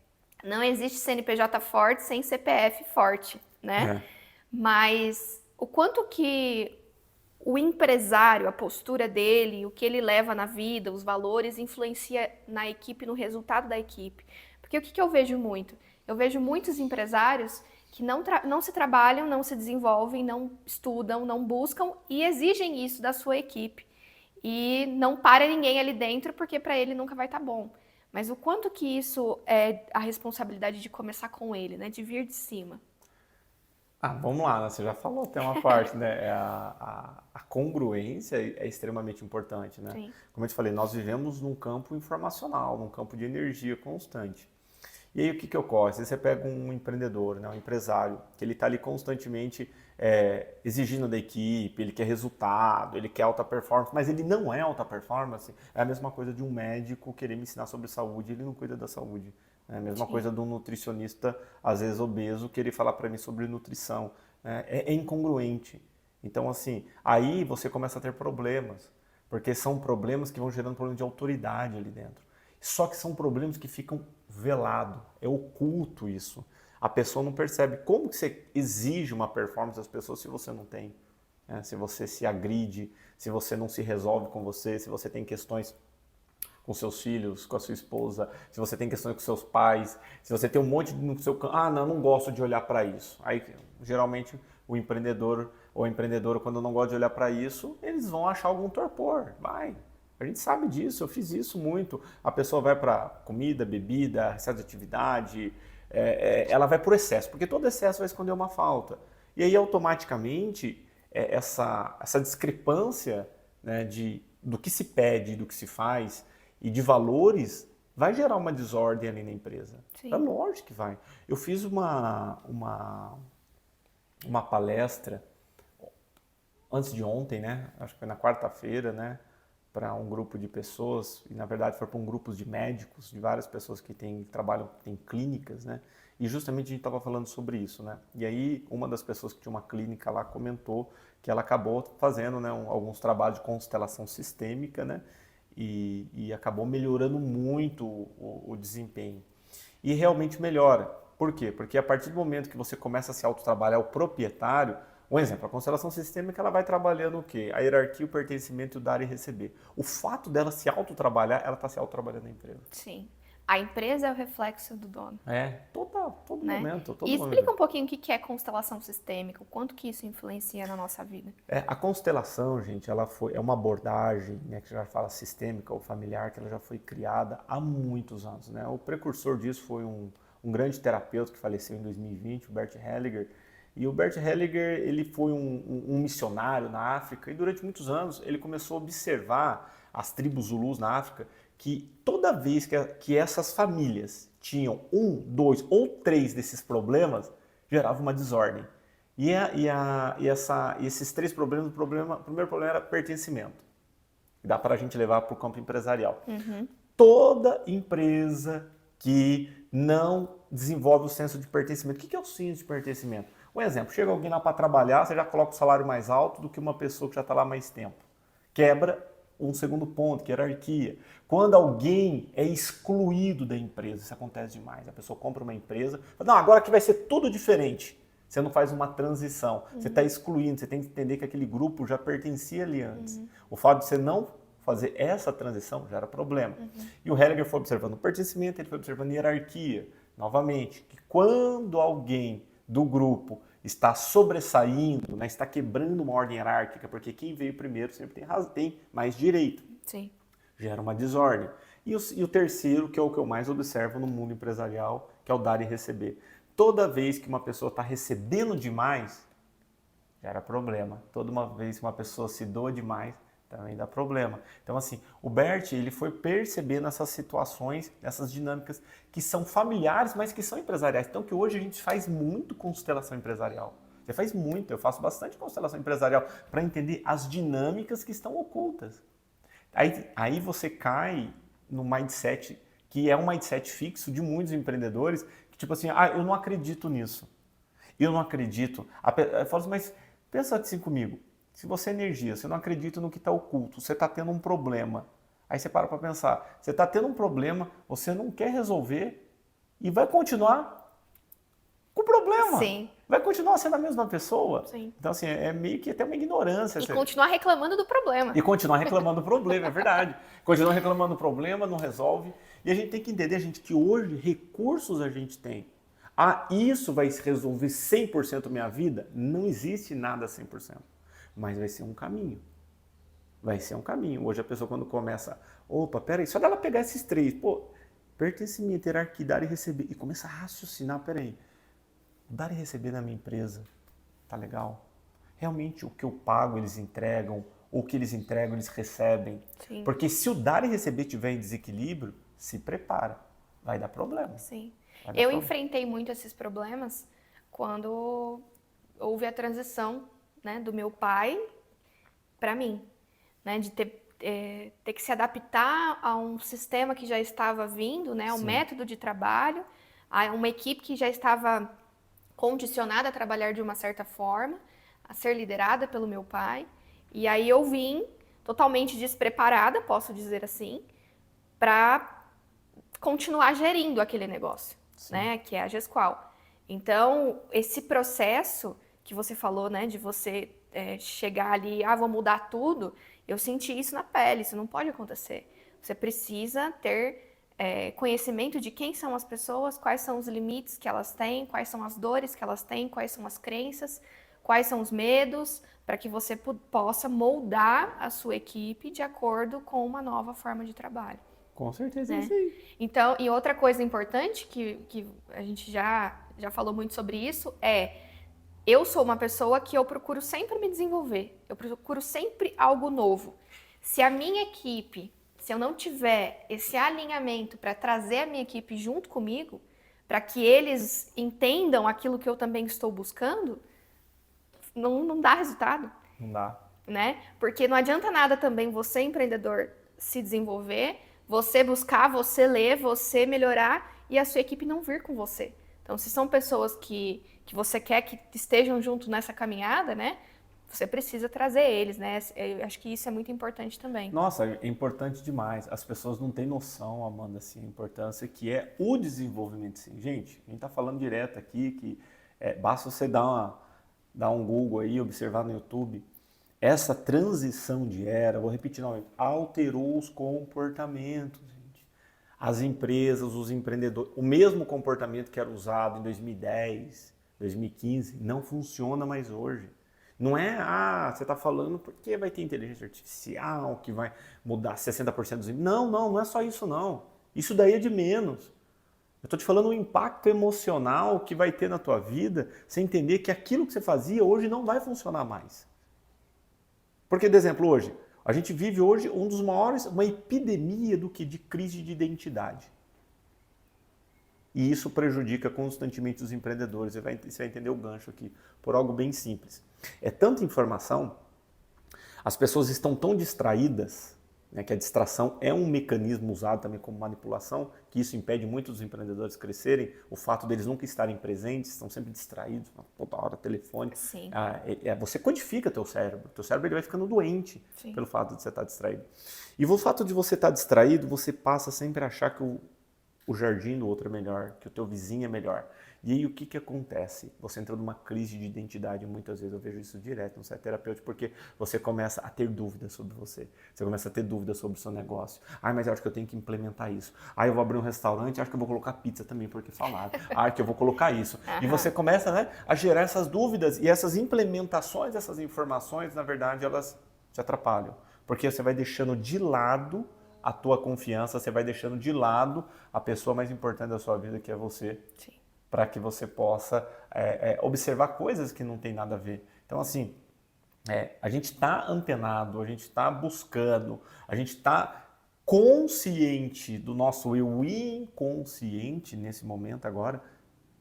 não existe CNPJ forte sem CPF forte, né? É. Mas o quanto que o empresário, a postura dele, o que ele leva na vida, os valores, influencia na equipe, no resultado da equipe. Porque o que eu vejo muito? Eu vejo muitos empresários que não se trabalham, não se desenvolvem, não estudam, não buscam e exigem isso da sua equipe. E não para ninguém ali dentro porque para ele nunca vai estar bom. Mas o quanto que isso é a responsabilidade de começar com ele, né? De vir de cima. Vamos lá, né? Você já falou até uma parte, né? A congruência é extremamente importante, né? Sim. Como eu te falei, nós vivemos num campo informacional, num campo de energia constante. E aí o que ocorre? Se você pega um empreendedor, né, um empresário, que ele está ali constantemente exigindo da equipe, ele quer resultado, ele quer alta performance, mas ele não é alta performance, é a mesma coisa de um médico querer me ensinar sobre saúde, ele não cuida da saúde. É a mesma Sim. coisa de um nutricionista, às vezes obeso, querer falar para mim sobre nutrição. Né? É incongruente. Então, assim, aí você começa a ter problemas, porque são problemas que vão gerando problema de autoridade ali dentro. Só que são problemas que ficam velados, é oculto isso. A pessoa não percebe. Como que você exige uma performance das pessoas se você não tem? Né? Se você se agride, se você não se resolve com você, se você tem questões com seus filhos, com a sua esposa, se você tem questões com seus pais, se você tem um monte no seu campo, não gosto de olhar para isso. Aí, geralmente, o empreendedor ou a empreendedora, quando não gosta de olhar para isso, eles vão achar algum torpor. A gente sabe disso, eu fiz isso muito. A pessoa vai para comida, bebida, excesso de atividade, ela vai por excesso, porque todo excesso vai esconder uma falta. E aí, automaticamente, essa discrepância, né, do que se pede, do que se faz e de valores vai gerar uma desordem ali na empresa. É Sim. lógico que vai. Eu fiz uma palestra antes de ontem, né? Acho que foi na quarta-feira, né? Para um grupo de pessoas, e na verdade foi para um grupo de médicos, de várias pessoas que trabalham, têm clínicas, né? E justamente a gente estava falando sobre isso, né? E aí uma das pessoas que tinha uma clínica lá comentou que ela acabou fazendo, né, alguns trabalhos de constelação sistêmica, né? E acabou melhorando muito o desempenho. E realmente melhora. Por quê? Porque a partir do momento que você começa a se autotrabalhar o proprietário, um exemplo, a constelação sistêmica ela vai trabalhando o quê? A hierarquia, o pertencimento, o dar e receber. O fato dela se autotrabalhar, ela está se autotrabalhando na empresa. Sim. A empresa é o reflexo do dono. Todo Né? momento, todo E explica momento. um pouquinho o que é constelação sistêmica, o quanto que isso influencia na nossa vida. A constelação, gente, é uma abordagem, né, que já fala sistêmica ou familiar, que ela já foi criada há muitos anos. Né? O precursor disso foi um grande terapeuta que faleceu em 2020, o Bert Hellinger. E o Bert Hellinger, ele foi um missionário na África e durante muitos anos ele começou a observar as tribos Zulus na África que toda vez que essas famílias tinham 1, 2 ou 3 desses problemas, gerava uma desordem. E esses 3 problemas, o primeiro problema era pertencimento. Dá para a gente levar para o campo empresarial. Uhum. Toda empresa que não desenvolve o senso de pertencimento. O que é o senso de pertencimento? Um exemplo, chega alguém lá para trabalhar, você já coloca o salário mais alto do que uma pessoa que já está lá há mais tempo. Quebra um segundo ponto, que é hierarquia. Quando alguém é excluído da empresa, isso acontece demais. A pessoa compra uma empresa, fala, não, agora aqui vai ser tudo diferente. Você não faz uma transição, você está excluindo, você tem que entender que aquele grupo já pertencia ali antes. O fato de você não fazer essa transição já era problema. E o Hellinger foi observando o pertencimento, ele foi observando a hierarquia. Novamente, que quando alguém do grupo está sobressaindo, né, está quebrando uma ordem hierárquica, porque quem veio primeiro sempre tem mais direito. Sim. Gera uma desordem. E o terceiro, que é o que eu mais observo no mundo empresarial, que é o dar e receber. Toda vez que uma pessoa está recebendo demais, gera problema. Toda uma vez que uma pessoa se doa demais, também dá problema. Então, assim, o Bert, ele foi percebendo essas situações, essas dinâmicas que são familiares, mas que são empresariais. Então, que hoje a gente faz muito constelação empresarial. Você faz muito, eu faço bastante constelação empresarial para entender as dinâmicas que estão ocultas. Aí você cai no mindset, que é um mindset fixo de muitos empreendedores, que tipo assim, eu não acredito nisso. Eu não acredito. Eu falo assim, mas pensa assim comigo. Se você é energia, você não acredita no que está oculto, você está tendo um problema. Aí você para pensar, você está tendo um problema, você não quer resolver e vai continuar com o problema. Sim. Vai continuar sendo a mesma pessoa. Sim. Então, assim, é meio que até uma ignorância. E continuar reclamando do problema. E continuar reclamando do problema, é verdade. Continuar reclamando do problema, não resolve. E a gente tem que entender, gente, que hoje recursos a gente tem. Isso vai resolver 100% minha vida? Não existe nada 100%. Mas vai ser um caminho. Vai ser um caminho. Hoje a pessoa quando começa, opa, peraí, só dela pegar esses três, pertencimento, hierarquia, dar e receber, e começa a raciocinar, peraí, dar e receber na minha empresa, tá legal? Realmente o que eu pago eles entregam, ou o que eles entregam eles recebem. Sim. Porque se o dar e receber tiver em desequilíbrio, se prepara, vai dar problema. Sim. Vai dar Eu problema. enfrentei muito esses problemas quando houve a transição, né, do meu pai para mim, né, de ter que se adaptar a um sistema que já estava vindo, né, um Sim. método de trabalho, a uma equipe que já estava condicionada a trabalhar de uma certa forma, a ser liderada pelo meu pai. E aí eu vim totalmente despreparada, posso dizer assim, para continuar gerindo aquele negócio, né, que é a Gesqual. Então, esse processo que você falou, né, de você chegar ali, vou mudar tudo, eu senti isso na pele, isso não pode acontecer. Você precisa ter conhecimento de quem são as pessoas, quais são os limites que elas têm, quais são as dores que elas têm, quais são as crenças, quais são os medos, para que você possa moldar a sua equipe de acordo com uma nova forma de trabalho. Com certeza é Né? isso aí. Então, e outra coisa importante que a gente já falou muito sobre isso eu sou uma pessoa que eu procuro sempre me desenvolver, eu procuro sempre algo novo. Se a minha equipe, se eu não tiver esse alinhamento para trazer a minha equipe junto comigo, para que eles entendam aquilo que eu também estou buscando, não dá resultado. Não dá. Né? Porque não adianta nada também você, empreendedor, se desenvolver, você buscar, você ler, você melhorar e a sua equipe não vir com você. Então, se são pessoas que você quer que estejam junto nessa caminhada, né? Você precisa trazer eles, né? Eu acho que isso é muito importante também. Nossa, é importante demais. As pessoas não têm noção, Amanda, assim, a importância que é o desenvolvimento. Sim. Gente, a gente está falando direto aqui que basta você dar um Google aí, observar no YouTube. Essa transição de era, vou repetir novamente, alterou os comportamentos, gente. As empresas, os empreendedores, o mesmo comportamento que era usado em 2010, 2015, não funciona mais hoje. Não é, você está falando porque vai ter inteligência artificial, que vai mudar 60% dos... Não é só isso não. Isso daí é de menos. Eu estou te falando o impacto emocional que vai ter na tua vida, você entender que aquilo que você fazia hoje não vai funcionar mais. Porque, por exemplo, hoje, a gente vive hoje uma epidemia de crise de identidade. E isso prejudica constantemente os empreendedores. Você vai entender o gancho aqui, por algo bem simples. É tanta informação, as pessoas estão tão distraídas, né, que a distração é um mecanismo usado também como manipulação, que isso impede muito dos empreendedores crescerem, o fato deles nunca estarem presentes, estão sempre distraídos, toda hora telefone. Sim. Você codifica teu cérebro ele vai ficando doente Sim. pelo fato de você estar distraído. E o fato de você estar distraído, você passa sempre a achar que o jardim do outro é melhor, que o teu vizinho é melhor. E aí o que acontece? Você entra numa crise de identidade, muitas vezes eu vejo isso direto no site terapêutico, porque você começa a ter dúvidas sobre você. Você começa a ter dúvidas sobre o seu negócio. Mas eu acho que eu tenho que implementar isso. Eu vou abrir um restaurante, acho que eu vou colocar pizza também, porque falaram. Que eu vou colocar isso. E você começa, né, a gerar essas dúvidas e essas implementações, essas informações, na verdade, elas te atrapalham. Porque você vai deixando de lado a tua confiança, você vai deixando de lado a pessoa mais importante da sua vida, que é você. Sim. Para que você possa observar coisas que não tem nada a ver. Então, assim, a gente está antenado, a gente está buscando, a gente está consciente do nosso eu inconsciente nesse momento agora.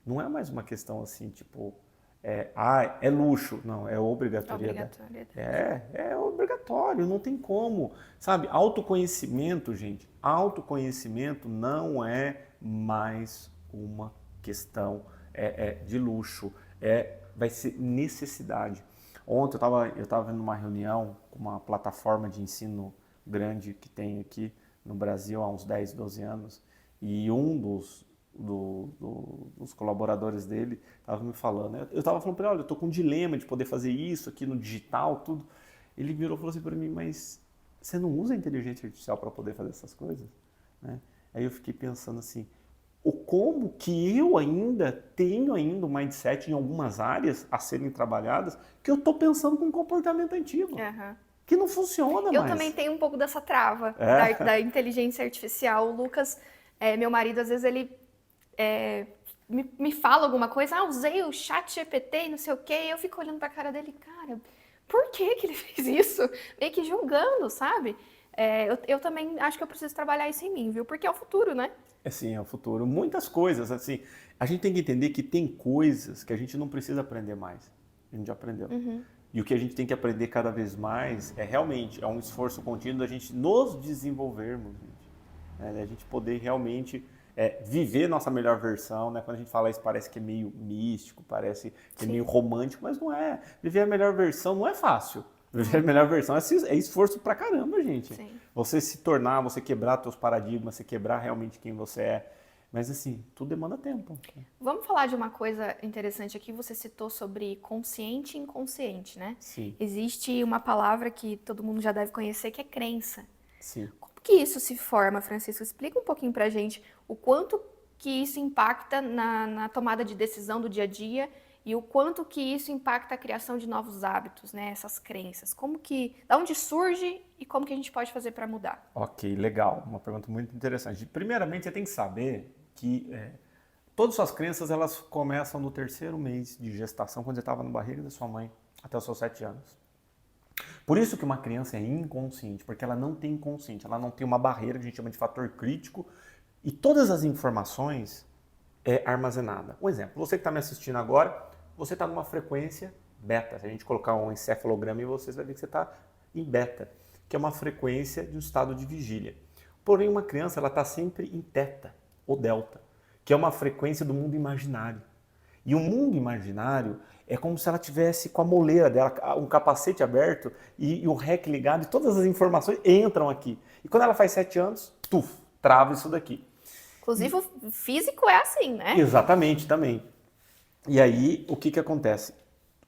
Não é mais uma questão assim, tipo, é luxo. Não, é obrigatoriedade. É obrigatório, não tem como. Sabe, autoconhecimento, gente, autoconhecimento não é mais uma questão de luxo, vai ser necessidade. Ontem eu estava vendo uma reunião com uma plataforma de ensino grande que tem aqui no Brasil há uns 10, 12 anos, e um dos colaboradores dele estava me falando, né? Eu estava falando para ele, olha, eu estou com um dilema de poder fazer isso aqui no digital, tudo. Ele virou e falou assim para mim, mas você não usa a inteligência artificial para poder fazer essas coisas? Né? Aí eu fiquei pensando assim, como que eu tenho um mindset em algumas áreas a serem trabalhadas que eu estou pensando com um comportamento antigo, que não funciona mais. Eu também tenho um pouco dessa trava da inteligência artificial. O Lucas, meu marido, às vezes ele me fala alguma coisa, usei o chat GPT e não sei o quê, e eu fico olhando pra cara dele, cara, por que ele fez isso? Meio que julgando, sabe? Eu também acho que eu preciso trabalhar isso em mim, viu? Porque é o futuro, né? Sim, é o futuro. Muitas coisas, assim, a gente tem que entender que tem coisas que a gente não precisa aprender mais. A gente já aprendeu. E o que a gente tem que aprender cada vez mais realmente um esforço contínuo da gente nos desenvolvermos, gente. A gente poder realmente viver nossa melhor versão, né? Quando a gente fala isso parece que é meio místico, parece que é meio romântico, mas não é. Viver a melhor versão não é fácil. Viver a melhor versão é esforço pra caramba, gente. Sim. Você se tornar, você quebrar seus paradigmas, você quebrar realmente quem você é. Mas assim, tudo demanda tempo. Vamos falar de uma coisa interessante aqui. Você citou sobre consciente e inconsciente, né? Sim. Existe uma palavra que todo mundo já deve conhecer, que é crença. Sim. Como que isso se forma, Francisco? Explica um pouquinho pra gente o quanto que isso impacta na tomada de decisão do dia a dia e o quanto que isso impacta a criação de novos hábitos, né? Essas crenças. Da onde surge e como que a gente pode fazer para mudar? Ok, legal. Uma pergunta muito interessante. Primeiramente, você tem que saber que todas as suas crenças elas começam no 3º mês de gestação, quando você estava na barriga da sua mãe, até os seus 7 anos. Por isso que uma criança é inconsciente, porque ela não tem inconsciente, ela não tem uma barreira que a gente chama de fator crítico, e todas as informações armazenada. Um exemplo, você que está me assistindo agora, você está numa frequência beta. Se a gente colocar um encefalograma em você, você vai ver que você está em beta, que é uma frequência de um estado de vigília. Porém, uma criança ela está sempre em teta ou delta, que é uma frequência do mundo imaginário. E o mundo imaginário é como se ela tivesse com a moleira dela, um capacete aberto e o REC ligado, e todas as informações entram aqui. E quando ela faz 7 anos, trava isso daqui. Inclusive, o físico é assim, né? Exatamente, também. E aí, o que acontece?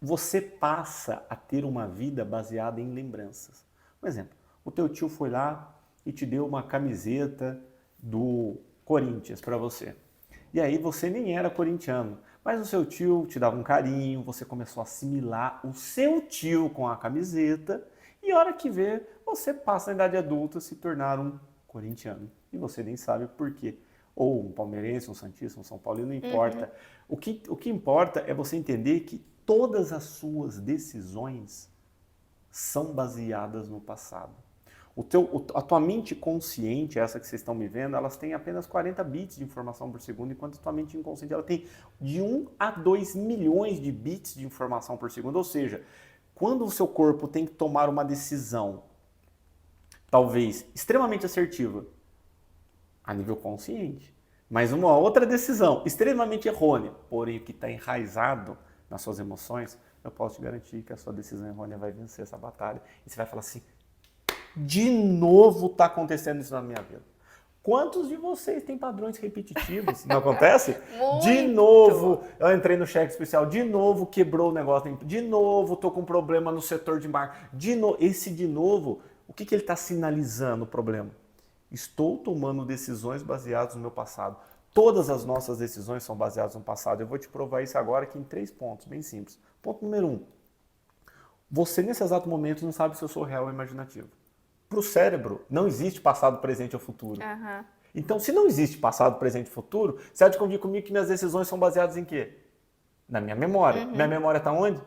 Você passa a ter uma vida baseada em lembranças. Por exemplo, o teu tio foi lá e te deu uma camiseta do Corinthians para você. E aí você nem era corintiano, mas o seu tio te dava um carinho, você começou a assimilar o seu tio com a camiseta e a hora que vê, você passa na idade adulta a se tornar um corintiano. E você nem sabe por quê. Ou um palmeirense, um santista, um São Paulino, não importa. O que importa é você entender que todas as suas decisões são baseadas no passado. A tua mente consciente, essa que vocês estão me vendo, elas têm apenas 40 bits de informação por segundo, enquanto a tua mente inconsciente ela tem de 1 a 2 milhões de bits de informação por segundo. Ou seja, quando o seu corpo tem que tomar uma decisão talvez extremamente assertiva, a nível consciente, mas uma outra decisão extremamente errônea, porém que está enraizado nas suas emoções, eu posso te garantir que a sua decisão errônea vai vencer essa batalha. E você vai falar assim, de novo está acontecendo isso na minha vida. Quantos de vocês têm padrões repetitivos? Não acontece? Muito. De novo, eu entrei no cheque especial, de novo quebrou o negócio, de novo estou com problema no setor de marketing, esse de novo, o que ele está sinalizando o problema? Estou tomando decisões baseadas no meu passado. Todas as nossas decisões são baseadas no passado. Eu vou te provar isso agora aqui em 3 pontos, bem simples. Ponto número 1. Você, nesse exato momento, não sabe se eu sou real ou imaginativo. Para o cérebro, não existe passado, presente ou futuro. Uhum. Então, se não existe passado, presente e futuro, você há de convir comigo que minhas decisões são baseadas em quê? Na minha memória. Uhum. Minha memória está onde?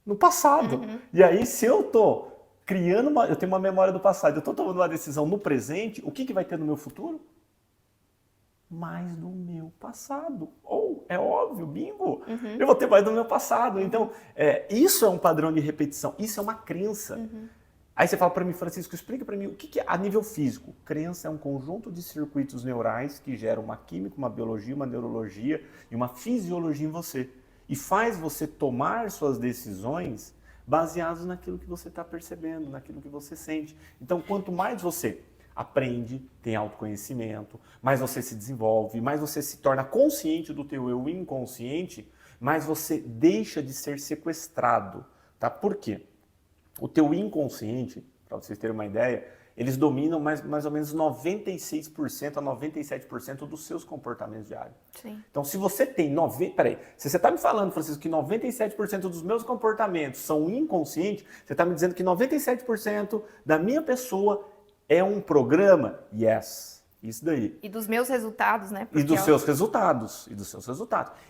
No passado. Uhum. E aí, se eu estou criando eu tenho uma memória do passado, eu estou tomando uma decisão no presente, o que vai ter no meu futuro? Mais do meu passado. Ou, é óbvio, bingo, eu vou ter mais do meu passado. Então, isso é um padrão de repetição, isso é uma crença. Aí você fala para mim, Francisco, explica para mim o que é a nível físico. Crença é um conjunto de circuitos neurais que geram uma química, uma biologia, uma neurologia e uma fisiologia em você. E faz você tomar suas decisões baseadas naquilo que você está percebendo, naquilo que você sente. Então, quanto mais você aprende, tem autoconhecimento, mais você se desenvolve, mais você se torna consciente do teu eu inconsciente, mais você deixa de ser sequestrado. Tá? Por quê? O teu inconsciente, para vocês terem uma ideia, eles dominam mais ou menos 96% a 97% dos seus comportamentos diários. Sim. Então, se você tem... se você está me falando, Francisco, que 97% dos meus comportamentos são inconscientes, você está me dizendo que 97% da minha pessoa é um programa? Yes. Isso daí. E dos meus resultados, né? E dos seus resultados.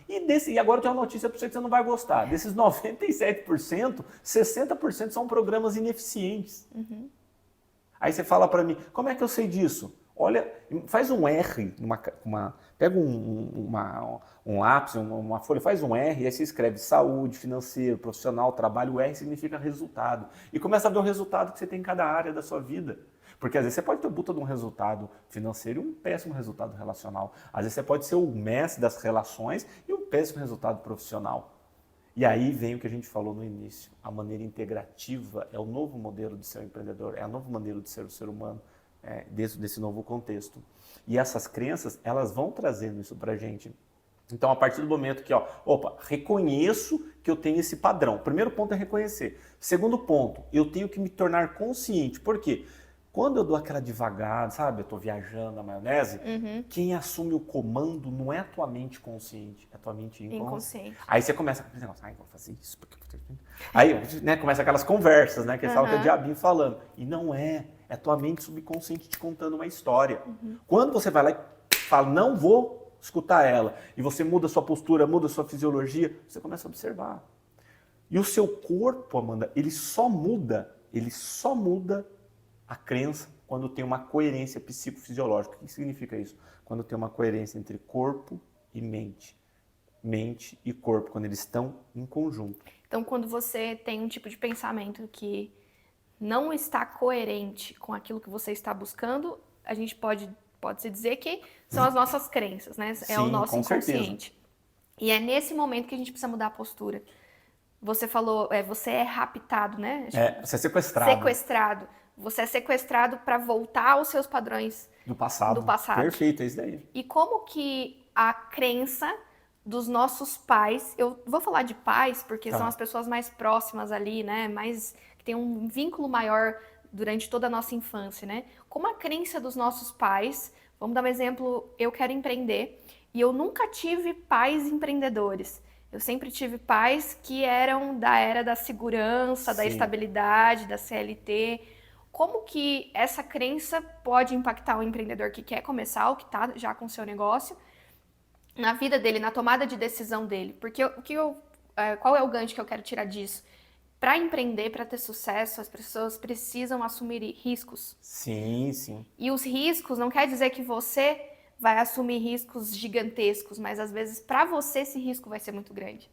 E agora eu tenho uma notícia para você que você não vai gostar. Desses 97%, 60% são programas ineficientes. Aí você fala para mim, como é que eu sei disso? Olha, faz um R, pega um lápis, uma folha, faz um R, e aí você escreve saúde, financeiro, profissional, trabalho. O R significa resultado. E começa a ver o resultado que você tem em cada área da sua vida. Porque às vezes você pode ter um puta de um resultado financeiro e um péssimo resultado relacional. Às vezes você pode ser o mestre das relações e um péssimo resultado profissional. E aí vem o que a gente falou no início. A maneira integrativa é o novo modelo de ser um empreendedor, é a nova maneira de ser o ser humano dentro desse novo contexto. E essas crenças, elas vão trazendo isso pra gente. Então, a partir do momento que, reconheço que eu tenho esse padrão. Primeiro ponto é reconhecer. Segundo ponto, eu tenho que me tornar consciente. Por quê? Quando eu dou aquela devagar, sabe, eu tô viajando na maionese, quem assume o comando não é a tua mente consciente, é a tua mente inconsciente. Aí você começa com esse negócio, vou fazer isso, porque... Aí, começa aquelas conversas, né, que eles falam que é o diabinho falando. E não é a tua mente subconsciente te contando uma história. Quando você vai lá e fala, não vou escutar ela, e você muda sua postura, muda sua fisiologia, você começa a observar. E o seu corpo, Amanda, ele só muda a crença quando tem uma coerência psicofisiológica. O que significa isso? Quando tem uma coerência entre corpo e mente. Mente e corpo, quando eles estão em conjunto. Então, quando você tem um tipo de pensamento que não está coerente com aquilo que você está buscando, a gente pode-se dizer que são as nossas crenças, né? É o nosso inconsciente. Certeza. E é nesse momento que a gente precisa mudar a postura. Você falou, você é raptado, né? Você é sequestrado. Sequestrado. Você é sequestrado para voltar aos seus padrões do passado. Perfeito, é isso daí. E como que a crença dos nossos pais, eu vou falar de pais porque são as pessoas mais próximas ali, né? Que tem um vínculo maior durante toda a nossa infância, né? Como a crença dos nossos pais, vamos dar um exemplo, eu quero empreender e eu nunca tive pais empreendedores. Eu sempre tive pais que eram da era da segurança, da estabilidade, da CLT. Como que essa crença pode impactar o empreendedor que quer começar ou que está já com o seu negócio na vida dele, na tomada de decisão dele? Porque qual é o gancho que eu quero tirar disso? Para empreender, para ter sucesso, as pessoas precisam assumir riscos. Sim, sim. E os riscos não quer dizer que você vai assumir riscos gigantescos, mas às vezes para você esse risco vai ser muito grande.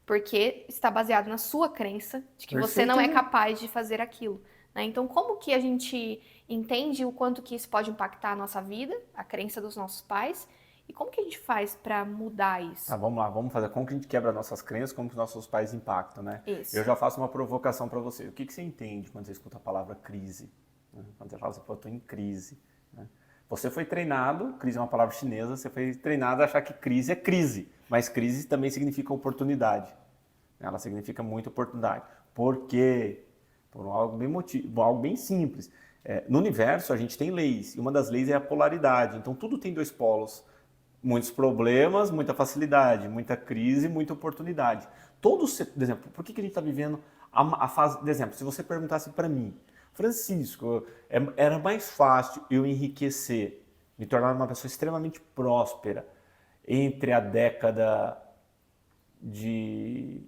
Porque está baseado na sua crença de que você não é capaz de fazer aquilo. né? Então, como que a gente entende o quanto que isso pode impactar a nossa vida, a crença dos nossos pais, e como que a gente faz para mudar Tá, isso? vamos lá, vamos fazer. Como que a gente quebra nossas crenças, como que os nossos pais impactam, né? Eu Isso. já faço uma provocação para você. O que que você entende quando você escuta a palavra crise? Né? Quando você fala assim, pô, eu tô em crise. Né? Você foi treinado, crise é uma palavra chinesa, você foi treinado a achar que crise é crise, mas crise também significa oportunidade. Ela significa muita oportunidade. Por quê? Por algo bem simples. No universo a gente tem leis, e uma das leis é a polaridade. Então tudo tem dois polos. Muitos problemas, muita facilidade, muita crise, muita oportunidade. Todos, por exemplo, por que a gente está vivendo a fase, por exemplo, se você perguntasse para mim, Francisco, era mais fácil eu enriquecer, me tornar uma pessoa extremamente próspera entre a de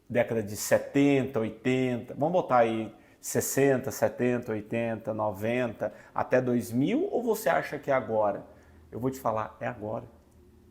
década de 70, 80, vamos botar aí 60, 70, 80, 90, até 2000, ou você acha que é agora? Eu vou te falar, é agora.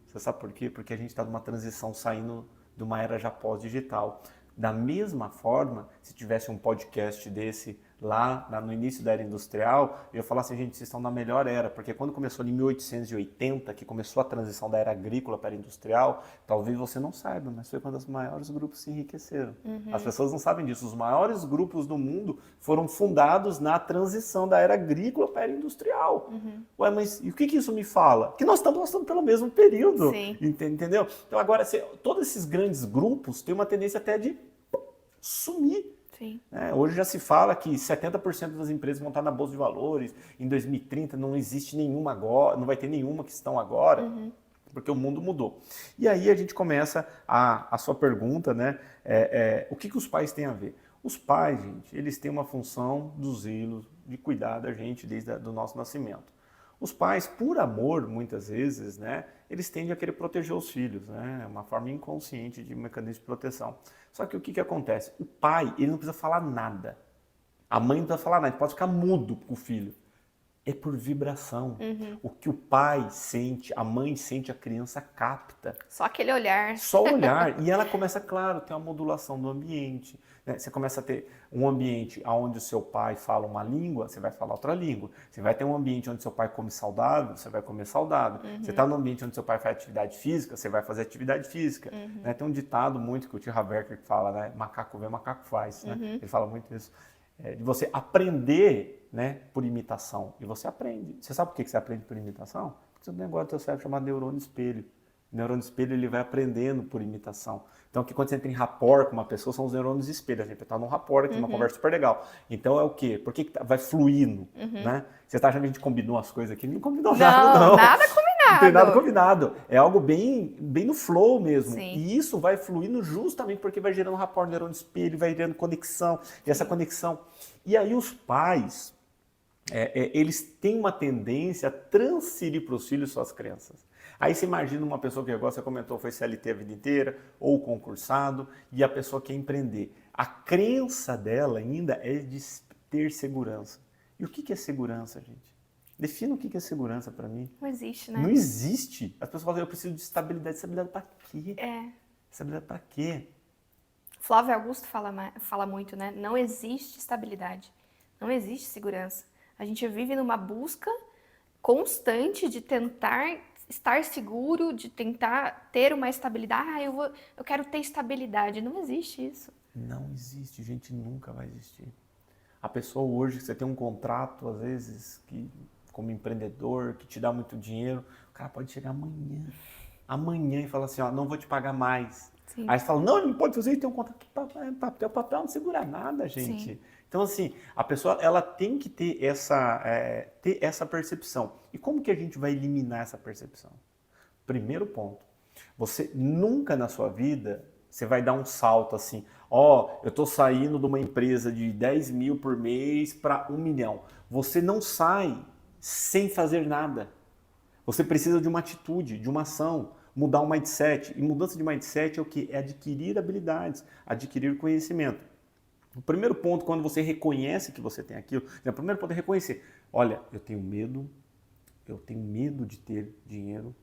Você sabe por quê? Porque a gente está numa transição saindo de uma era já pós-digital. Da mesma forma, se tivesse um podcast desse lá no início da era industrial, eu ia falar assim, gente, vocês estão na melhor era, porque quando começou em 1880, que começou a transição da era agrícola para a industrial, talvez você não saiba, mas foi quando os maiores grupos se enriqueceram. As pessoas não sabem disso. Os maiores grupos do mundo foram fundados na transição da era agrícola para a era industrial. Ué, mas e o que isso me fala? Que nós estamos passando pelo mesmo período, Sim. entendeu? Então agora, todos esses grandes grupos têm uma tendência até de sumir. Sim. Hoje já se fala que 70% das empresas vão estar na Bolsa de Valores, em 2030 não existe nenhuma agora, não vai ter nenhuma que estão agora, porque o mundo mudou. E aí a gente começa a sua pergunta, né? O que os pais têm a ver? Os pais, gente, eles têm uma função do zelo, de cuidar da gente desde o nosso nascimento. Os pais, por amor, muitas vezes, né, eles tendem a querer proteger os filhos, né, é uma forma inconsciente de mecanismo de proteção. Só que o que acontece? O pai, ele não precisa falar nada. A mãe não precisa falar nada, ele pode ficar mudo com o filho. É por vibração. O que o pai sente, a mãe sente, a criança capta. Só aquele olhar. Só olhar. E ela começa, claro, ter uma modulação do ambiente. Né? Você começa a ter um ambiente onde o seu pai fala uma língua, você vai falar outra língua. Você vai ter um ambiente onde seu pai come saudável, você vai comer saudável. Você está num ambiente onde seu pai faz atividade física, você vai fazer atividade física. Né? Tem um ditado muito que o tio Haverker fala, né? Macaco vê, macaco faz. Né? Ele fala muito isso. De você aprender, né, por imitação. E você aprende. Você sabe por que você aprende por imitação? Porque tem um negócio do seu cérebro chamado neurônio espelho. O neurônio espelho ele vai aprendendo por imitação. Então, que quando você entra em rapport com uma pessoa, são os neurônios espelho. A gente está num rapport aqui, uma conversa super legal. Então, é o quê? Por que vai fluindo, né? Você está achando que a gente combinou as coisas aqui? Não combinou nada, não. Nada combinado. Não tem nada combinado. É algo bem no flow mesmo. Sim. E isso vai fluindo justamente porque vai gerando rapport, neurônio espelho, vai gerando conexão. E essa conexão... E aí os pais, eles têm uma tendência a transferir para os filhos suas crenças. Aí você imagina uma pessoa que, igual você comentou, foi CLT a vida inteira, ou concursado, e a pessoa quer empreender. A crença dela ainda é de ter segurança. E o que é segurança, gente? Defina o que é segurança para mim. Não existe, né? Não existe. As pessoas falam, eu preciso de estabilidade. Estabilidade para quê? É. Estabilidade para quê? Flávio Augusto fala muito, né? Não existe estabilidade, não existe segurança. A gente vive numa busca constante de tentar estar seguro, de tentar ter uma estabilidade. Eu quero ter estabilidade. Não existe isso. Não existe, gente, nunca vai existir. A pessoa hoje, você tem um contrato, às vezes, que como empreendedor, que te dá muito dinheiro, o cara pode chegar amanhã e falar assim, ó, não vou te pagar mais. Sim. Aí você fala, não, ele não pode fazer isso, tem um contrato, papel não segura nada, gente. Sim. Então, assim, a pessoa, ela tem que ter essa percepção. E como que a gente vai eliminar essa percepção? Primeiro ponto, você nunca na sua vida, você vai dar um salto assim, ó, eu tô saindo de uma empresa de 10 mil por mês para 1 milhão. Você não sai sem fazer nada. Você precisa de uma atitude, de uma ação, mudar um mindset. E mudança de mindset é o quê? É adquirir habilidades, adquirir conhecimento. O primeiro ponto, quando você reconhece que você tem aquilo, o primeiro ponto é reconhecer. Olha, eu tenho medo de ter dinheiro,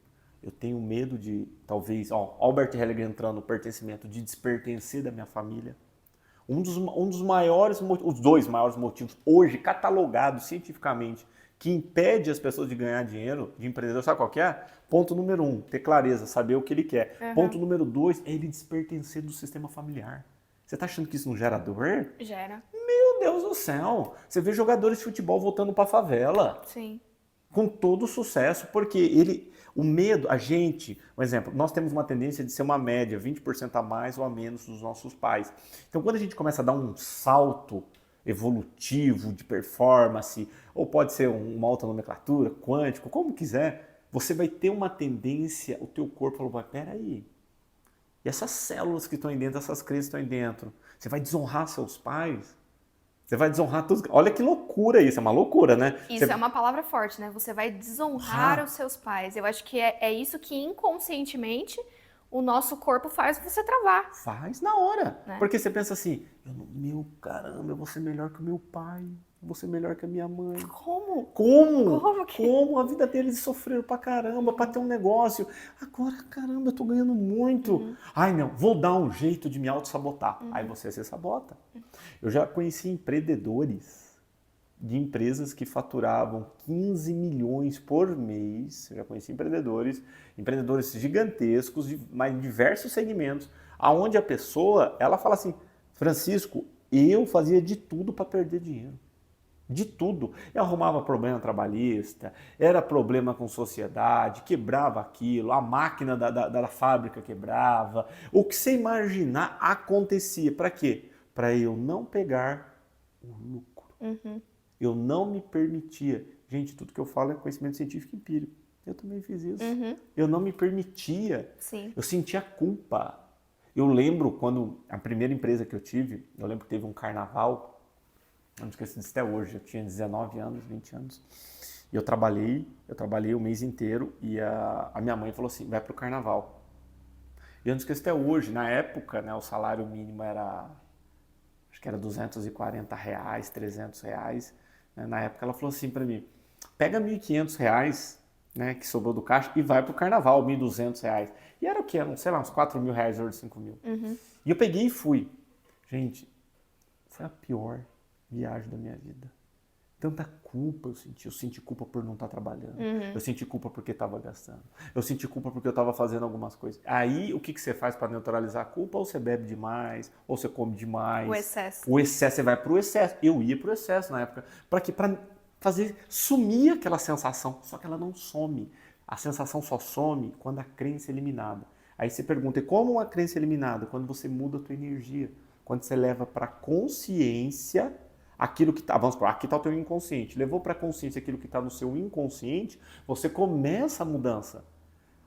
eu tenho medo de, talvez, Albert Hellinger entrando no pertencimento, de despertencer da minha família. Um dos maiores, os dois maiores motivos hoje catalogados cientificamente que impede as pessoas de ganhar dinheiro, de empreendedor, sabe qual que é? Ponto número 1, ter clareza, saber o que ele quer. Ponto número 2, é ele despertencer do sistema familiar. Você tá achando que isso não gera dor? Gera. Meu Deus do céu! Você vê jogadores de futebol voltando pra favela. Sim. Com todo sucesso, porque o medo, um exemplo, nós temos uma tendência de ser uma média, 20% a mais ou a menos dos nossos pais. Então, quando a gente começa a dar um salto evolutivo de performance, ou pode ser uma alta nomenclatura, quântico, como quiser, você vai ter uma tendência, o teu corpo falou, mas peraí, e essas células que estão aí dentro, essas crenças que estão aí dentro, você vai desonrar seus pais? Você vai desonrar todos. Olha que loucura isso, é uma loucura, né? Isso é uma palavra forte, né? Você vai desonrar os seus pais. Eu acho que é isso que inconscientemente o nosso corpo faz você travar. Faz na hora. Né? Porque você pensa assim, caramba, eu vou ser melhor que o meu pai, eu vou ser melhor que a minha mãe. Como? Como? A vida deles sofreram pra caramba, pra ter um negócio. Agora, caramba, eu tô ganhando muito. Ai, não, vou dar um jeito de me auto-sabotar. Aí você se sabota. Eu já conheci empreendedores de empresas que faturavam 15 milhões por mês. Eu já conheci empreendedores gigantescos, mas em diversos segmentos, aonde a pessoa, ela fala assim, Francisco, eu fazia de tudo para perder dinheiro. De tudo. Eu arrumava problema trabalhista, era problema com sociedade, quebrava aquilo, a máquina da fábrica quebrava. O que você imaginar acontecia. Para quê? Para eu não pegar o lucro. Eu não me permitia. Gente, tudo que eu falo é conhecimento científico e empírico. Eu também fiz isso. Eu não me permitia. Sim. Eu sentia culpa. Eu lembro quando a primeira empresa que eu tive, eu lembro que teve um carnaval, eu não esqueço disso até hoje, eu tinha 19 anos, 20 anos. E eu trabalhei o mês inteiro e a minha mãe falou assim, vai pro carnaval. E eu não esqueço até hoje, na época, né, o salário mínimo era, acho que era R$240, R$300. Né? Na época ela falou assim para mim, pega R$1.500, né, que sobrou do caixa e vai pro carnaval, R$1.200. E era o quê? Sei lá, uns R$4.000 ou R$5.000. E eu peguei e fui. Gente, foi a pior viagem da minha vida. Tanta culpa eu senti culpa por não estar trabalhando, eu senti culpa porque estava gastando, eu senti culpa porque eu estava fazendo algumas coisas. Aí, o que você faz para neutralizar a culpa? Ou você bebe demais, ou você come demais. O excesso. O excesso, você vai para o excesso. Eu ia para o excesso na época. Para quê? Para fazer sumir aquela sensação, só que ela não some. A sensação só some quando a crença é eliminada. Aí você pergunta, e como uma crença é eliminada? Quando você muda a tua energia, quando você leva para a consciência aquilo que está, vamos supor, aqui está o teu inconsciente, levou para a consciência aquilo que está no seu inconsciente, você começa a mudança.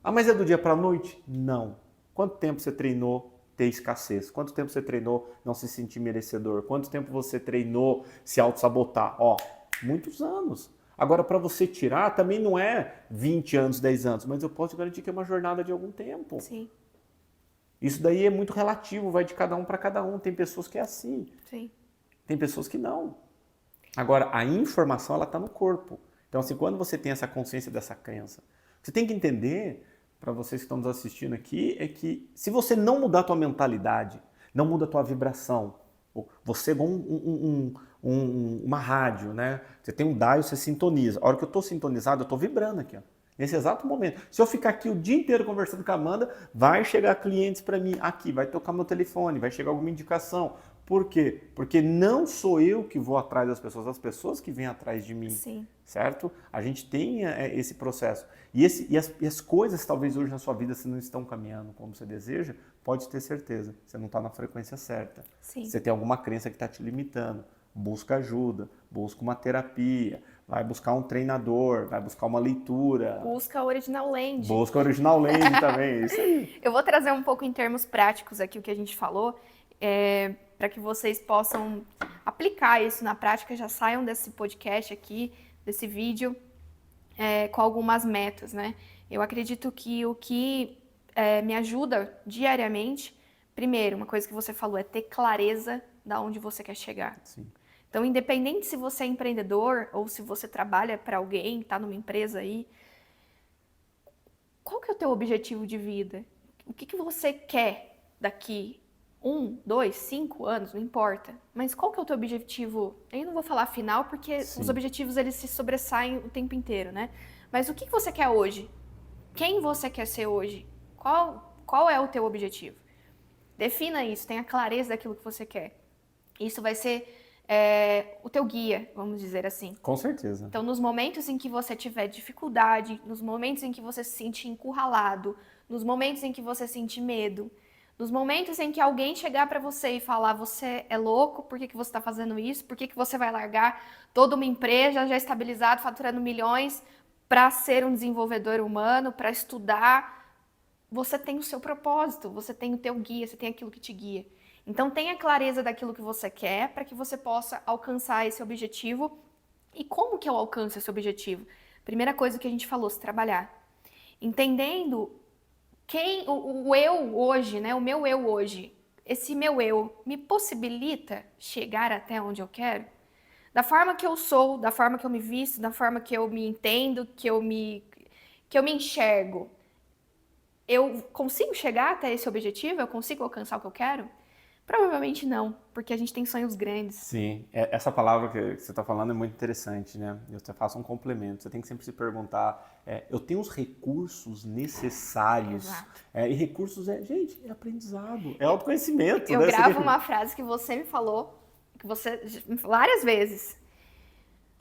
Ah, mas é do dia para a noite? Não. Quanto tempo você treinou ter escassez? Quanto tempo você treinou não se sentir merecedor? Quanto tempo você treinou se auto-sabotar? Ó, muitos anos. Agora, para você tirar, também não é 20 anos, 10 anos, mas eu posso te garantir que é uma jornada de algum tempo. Sim. Isso daí é muito relativo, vai de cada um para cada um. Tem pessoas que é assim. Sim. Tem pessoas que não. Agora, a informação, ela está no corpo. Então, assim, quando você tem essa consciência dessa crença, você tem que entender, para vocês que estão nos assistindo aqui, é que se você não mudar a tua mentalidade, não muda a tua vibração, você é igual uma rádio, né? Você tem um dial, você sintoniza. A hora que eu estou sintonizado, eu estou vibrando aqui, ó. Nesse exato momento. Se eu ficar aqui o dia inteiro conversando com a Amanda, vai chegar clientes para mim aqui, vai tocar meu telefone, vai chegar alguma indicação. Por quê? Porque não sou eu que vou atrás das pessoas, as pessoas que vêm atrás de mim. Sim. Certo? A gente tem esse processo. E as coisas, talvez hoje na sua vida, se não estão caminhando como você deseja, pode ter certeza. Você não está na frequência certa. Sim. Você tem alguma crença que está te limitando. Busca ajuda, busca uma terapia, vai buscar um treinador, vai buscar uma leitura. Busca a Original Land. Busca a Original Land também, isso aí. Eu vou trazer um pouco em termos práticos aqui o que a gente falou, para que vocês possam aplicar isso na prática, já saiam desse podcast aqui, desse vídeo, com algumas metas, né? Eu acredito que o que me ajuda diariamente, primeiro, uma coisa que você falou, é ter clareza de onde você quer chegar. Sim. Então, independente se você é empreendedor ou se você trabalha para alguém, está numa empresa aí, qual que é o teu objetivo de vida? O que você quer daqui 1, 2, 5 anos, não importa. Mas qual que é o teu objetivo? Eu não vou falar final, porque Sim. os objetivos eles se sobressaem o tempo inteiro, né? Mas o que você quer hoje? Quem você quer ser hoje? Qual é o teu objetivo? Defina isso, tenha clareza daquilo que você quer. Isso vai ser o teu guia, vamos dizer assim. Com certeza. Então, nos momentos em que você tiver dificuldade, nos momentos em que você se sentir encurralado, nos momentos em que você sentir medo, nos momentos em que alguém chegar para você e falar: você é louco, por que você está fazendo isso? Por que você vai largar toda uma empresa já estabilizada, faturando milhões, para ser um desenvolvedor humano, para estudar? Você tem o seu propósito, você tem o teu guia, você tem aquilo que te guia. Então tenha clareza daquilo que você quer para que você possa alcançar esse objetivo. E como que eu alcanço esse objetivo? Primeira coisa que a gente falou, se trabalhar. Entendendo quem o eu hoje, né? O meu eu hoje. Esse meu eu me possibilita chegar até onde eu quero? Da forma que eu sou, da forma que eu me visto, da forma que eu me entendo, que eu me enxergo. Eu consigo chegar até esse objetivo? Eu consigo alcançar o que eu quero? Provavelmente não, porque a gente tem sonhos grandes. Sim, essa palavra que você está falando é muito interessante, né? Eu te faço um complemento. Você tem que sempre se perguntar, eu tenho os recursos necessários. Exato. E recursos gente, é aprendizado, é autoconhecimento. Eu né? gravo uma frase que você me falou, que você várias vezes.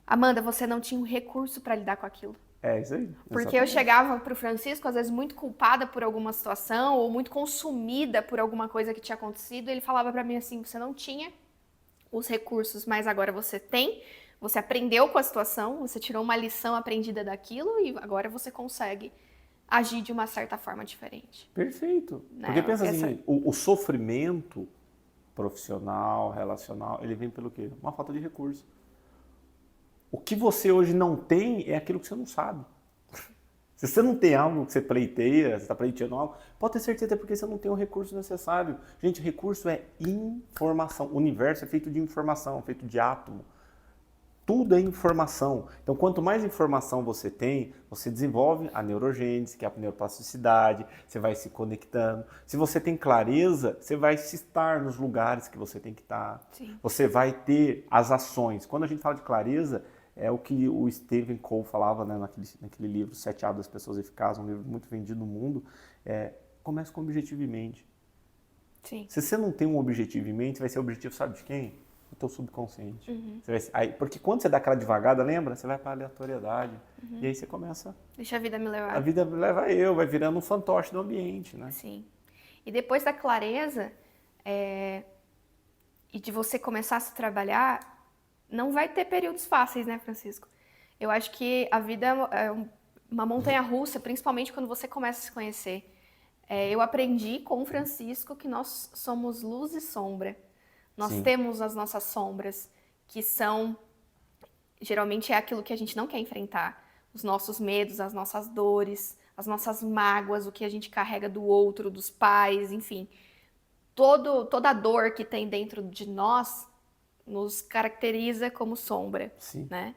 Amanda, você não tinha um recurso para lidar com aquilo. É isso aí. Porque eu chegava pro Francisco, às vezes muito culpada por alguma situação ou muito consumida por alguma coisa que tinha acontecido, e ele falava pra mim assim: você não tinha os recursos, mas agora você tem, você aprendeu com a situação, você tirou uma lição aprendida daquilo e agora você consegue agir de uma certa forma diferente. Perfeito. Né? Porque pensa assim, o sofrimento profissional, relacional, ele vem pelo quê? Uma falta de recurso. O que você hoje não tem é aquilo que você não sabe. Se você não tem algo que você pleiteia, você está pleiteando algo, pode ter certeza, é porque você não tem o recurso necessário. Gente, recurso é informação. O universo é feito de informação, feito de átomo. Tudo é informação. Então, quanto mais informação você tem, você desenvolve a neurogênese, que é a neuroplasticidade, você vai se conectando. Se você tem clareza, você vai estar nos lugares que você tem que estar. Sim. Você vai ter as ações. Quando a gente fala de clareza, é o que o Stephen Cole falava, né, naquele livro, 7 Hábitos das Pessoas Eficazes, um livro muito vendido no mundo. Comece com objetivo em mente. Sim. Se você não tem um objetivo em mente, vai ser o objetivo, sabe de quem? O teu subconsciente. Porque quando você dá aquela devagada, lembra? Você vai para a aleatoriedade. E aí você começa... Deixa a vida me levar. A vida leva vai virando um fantoche do ambiente, né? Sim. E depois da clareza e de você começar a se trabalhar, não vai ter períodos fáceis, né, Francisco? Eu acho que a vida é uma montanha-russa, principalmente quando você começa a se conhecer. Eu aprendi com o Francisco que nós somos luz e sombra. Nós Sim. temos as nossas sombras, que são, geralmente é aquilo que a gente não quer enfrentar. Os nossos medos, as nossas dores, as nossas mágoas, o que a gente carrega do outro, dos pais, enfim. Toda a dor que tem dentro de nós nos caracteriza como sombra. Sim. Né?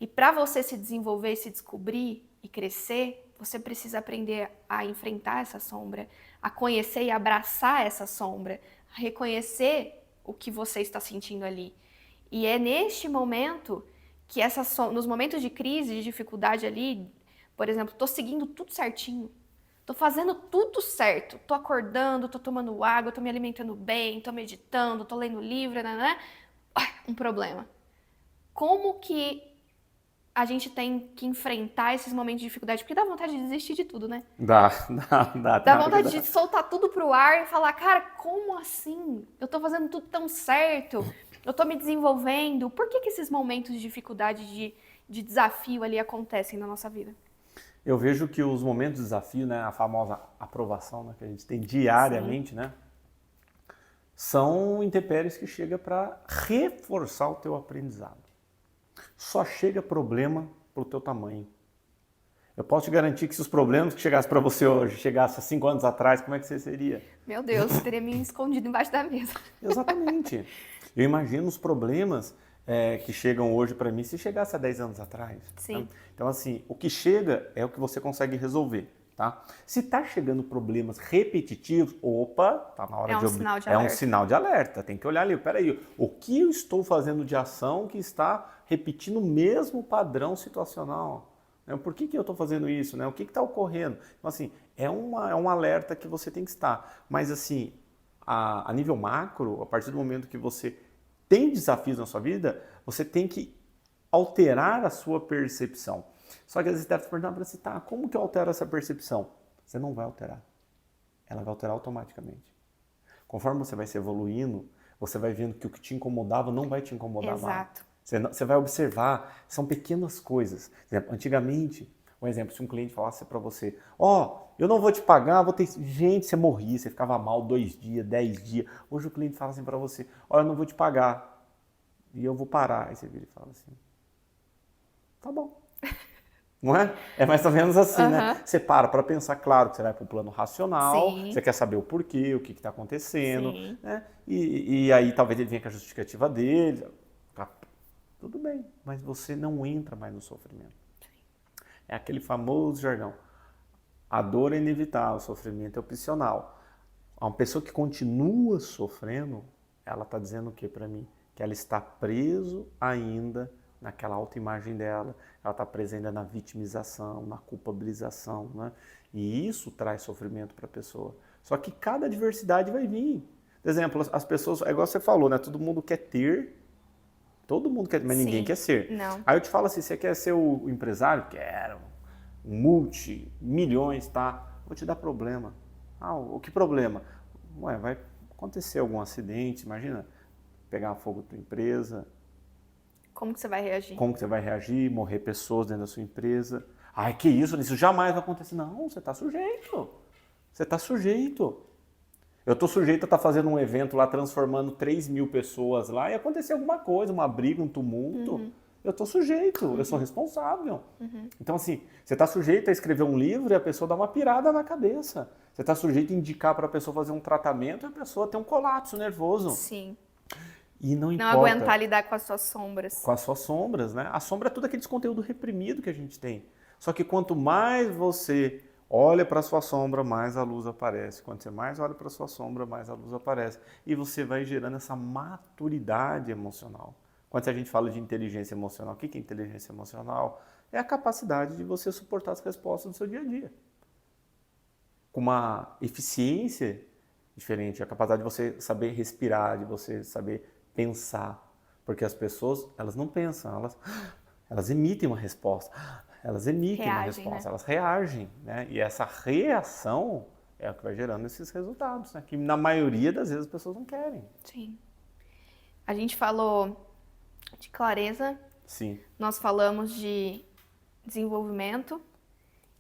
E para você se desenvolver, se descobrir e crescer, você precisa aprender a enfrentar essa sombra, a conhecer e abraçar essa sombra, a reconhecer o que você está sentindo ali. E é neste momento que nos momentos de crise, de dificuldade ali, por exemplo, tô seguindo tudo certinho, tô fazendo tudo certo, tô acordando, tô tomando água, tô me alimentando bem, tô meditando, tô lendo livro, né? Um problema. Como que a gente tem que enfrentar esses momentos de dificuldade? Porque dá vontade de desistir de tudo, né? Dá. Dá vontade de soltar tudo pro ar e falar, cara, como assim? Eu tô fazendo tudo tão certo, eu tô me desenvolvendo. Por que esses momentos de dificuldade, de desafio ali acontecem na nossa vida? Eu vejo que os momentos de desafio, né, a famosa aprovação, né, que a gente tem diariamente, Sim. né, são intempéries que chegam para reforçar o teu aprendizado. Só chega problema pro teu tamanho. Eu posso te garantir que se os problemas que chegassem para você hoje chegassem há 5 anos atrás, como é que você seria? Meu Deus, teria me escondido embaixo da mesa. Exatamente. Eu imagino os problemas que chegam hoje para mim se chegasse há 10 anos atrás. Sim. Né? Então, assim, o que chega é o que você consegue resolver. Tá? Se está chegando problemas repetitivos, opa, tá na hora É um sinal de é um alerta. sinal de alerta. Tem que olhar ali, peraí, o que eu estou fazendo de ação que está repetindo o mesmo padrão situacional? Né? Por que eu estou fazendo isso? Né? O que está ocorrendo? Então, assim, é um alerta que você tem que estar. Mas, assim, a nível macro, a partir do momento que você tem desafios na sua vida, você tem que alterar a sua percepção. Só que às vezes você deve se perguntar para você, tá, como que eu altero essa percepção? Você não vai alterar. Ela vai alterar automaticamente. Conforme você vai se evoluindo, você vai vendo que o que te incomodava não vai te incomodar mais. Exato. Você vai observar, são pequenas coisas. Por exemplo, antigamente, um exemplo, se um cliente falasse para você, eu não vou te pagar, vou ter... Gente, você morria, você ficava mal 2 dias, 10 dias. Hoje o cliente fala assim para você, eu não vou te pagar e eu vou parar. Aí você vira e fala assim, tá bom. Não é? É mais ou menos assim, né? Você para pensar, claro, que você vai para o plano racional, Sim. você quer saber o porquê, o que está acontecendo, Sim. né? E aí talvez ele venha com a justificativa dele. Tá, tudo bem, mas você não entra mais no sofrimento. É aquele famoso jargão. A dor é inevitável, o sofrimento é opcional. Uma pessoa que continua sofrendo, ela está dizendo o que para mim? Que ela está preso ainda naquela autoimagem dela, ela está presa ainda na vitimização, na culpabilização, né? E isso traz sofrimento para a pessoa. Só que cada adversidade vai vir. Por exemplo, as pessoas, é igual você falou, né? Todo mundo quer ter, todo mundo quer, mas ninguém quer ser. Não. Aí eu te falo assim, você quer ser o empresário? Quero. Multi-milhões, tá? Vou te dar problema. O que problema? Ué, vai acontecer algum acidente, imagina, pegar fogo na tua empresa. Como que você vai reagir? Como que você vai reagir, morrer pessoas dentro da sua empresa. Ai, que isso jamais vai acontecer. Não, você está sujeito. Você está sujeito. Eu estou sujeito a estar fazendo um evento lá, transformando 3.000 pessoas lá e acontecer alguma coisa, uma briga, um tumulto. Eu estou sujeito, eu sou responsável. Então, assim, você está sujeito a escrever um livro e a pessoa dá uma pirada na cabeça. Você está sujeito a indicar para a pessoa fazer um tratamento e a pessoa tem um colapso nervoso. Sim. E não importa. Não aguentar lidar com as suas sombras. Com as suas sombras, né? A sombra é tudo aquele conteúdo reprimido que a gente tem. Só que quanto mais você olha para a sua sombra, mais a luz aparece. Quanto você mais olha para a sua sombra, mais a luz aparece. E você vai gerando essa maturidade emocional. Quando a gente fala de inteligência emocional, o que é inteligência emocional? É a capacidade de você suportar as respostas do seu dia a dia. Com uma eficiência diferente, a capacidade de você saber respirar, de você saber pensar. Porque as pessoas, elas não pensam, elas emitem uma resposta. Elas emitem uma resposta, né? Elas reagem, né? E essa reação é o que vai gerando esses resultados, né? Que na maioria das vezes as pessoas não querem. Sim. A gente falou de clareza. Sim. Nós falamos de desenvolvimento.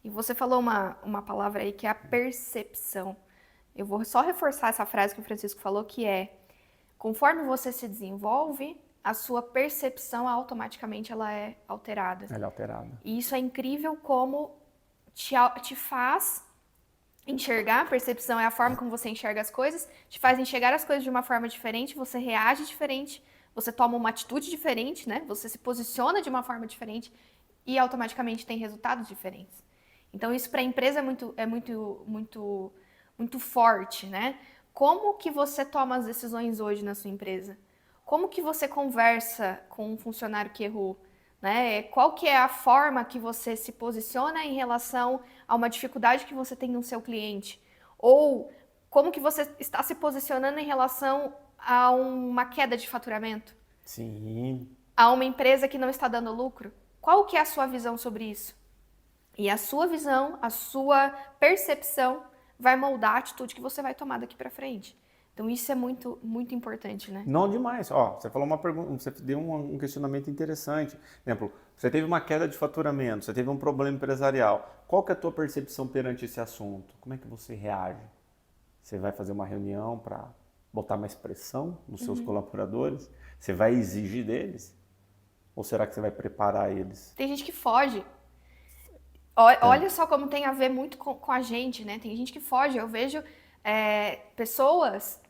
E você falou uma palavra aí que é a percepção. Eu vou só reforçar essa frase que o Francisco falou, que é: conforme você se desenvolve, a sua percepção automaticamente ela é alterada. Ela é alterada. E isso é incrível como te faz enxergar. A percepção é a forma como você enxerga as coisas, te faz enxergar as coisas de uma forma diferente, você reage diferente, você toma uma atitude diferente, né? Você se posiciona de uma forma diferente e automaticamente tem resultados diferentes. Então isso para a empresa é muito forte, né? Como que você toma as decisões hoje na sua empresa? Como que você conversa com um funcionário que errou? Né? Qual que é a forma que você se posiciona em relação a uma dificuldade que você tem no seu cliente? Ou como que você está se posicionando em relação a uma queda de faturamento? Sim. A uma empresa que não está dando lucro? Qual que é a sua visão sobre isso? E a sua visão, a sua percepção vai moldar a atitude que você vai tomar daqui para frente. Então isso é muito, muito importante, né? Não demais. Você falou uma pergunta, você deu um questionamento interessante. Por exemplo, você teve uma queda de faturamento, você teve um problema empresarial. Qual que é a tua percepção perante esse assunto? Como é que você reage? Você vai fazer uma reunião para botar mais pressão nos seus colaboradores? Você vai exigir deles? Ou será que você vai preparar eles? Tem gente que foge. Olha só como tem a ver muito com a gente, né? Tem gente que foge. Eu vejo pessoas,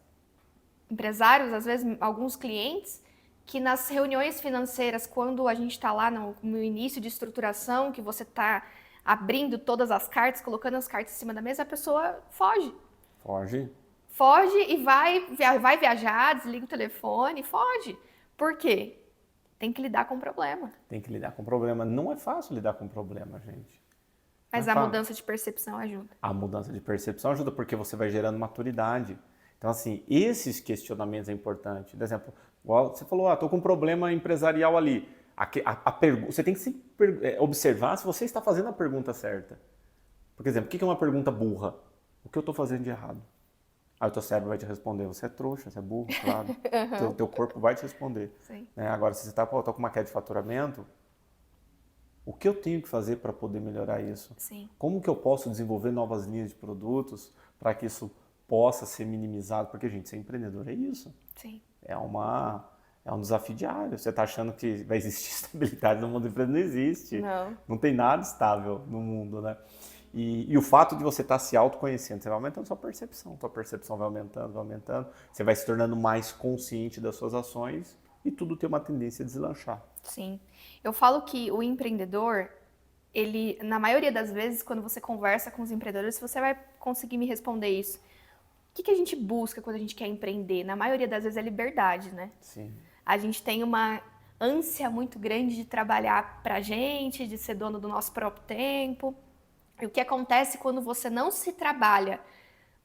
empresários, às vezes alguns clientes, que nas reuniões financeiras, quando a gente está lá no início de estruturação, que você está abrindo todas as cartas, colocando as cartas em cima da mesa, a pessoa foge. Foge. Foge e vai viajar, desliga o telefone, foge. Por quê? Tem que lidar com o problema. Tem que lidar com o problema. Não é fácil lidar com o problema, gente. Mas a mudança de percepção ajuda. A mudança de percepção ajuda porque você vai gerando maturidade. Então, assim, esses questionamentos é importante. Por exemplo, igual você falou, estou com um problema empresarial ali. Você tem que se observar se você está fazendo a pergunta certa. Por exemplo, o que é uma pergunta burra? O que eu estou fazendo de errado? Aí o teu cérebro vai te responder, você é trouxa, você é burro, claro. Teu corpo vai te responder. Sim. Agora, se você está com uma queda de faturamento, o que eu tenho que fazer para poder melhorar isso? Sim. Como que eu posso desenvolver novas linhas de produtos para que isso possa ser minimizado? Porque, gente, ser empreendedor é isso. Sim. É um desafio diário. Você está achando que vai existir estabilidade no mundo do emprego? Não existe. Não. Não tem nada estável no mundo, né? E o fato de você estar se autoconhecendo, você vai aumentando sua percepção vai aumentando, você vai se tornando mais consciente das suas ações e tudo tem uma tendência a deslanchar. Sim. Eu falo que o empreendedor, ele, na maioria das vezes, quando você conversa com os empreendedores, você vai conseguir me responder isso. O que a gente busca quando a gente quer empreender? Na maioria das vezes é liberdade, né? Sim. A gente tem uma ânsia muito grande de trabalhar pra gente, de ser dono do nosso próprio tempo. E o que acontece quando você não se trabalha?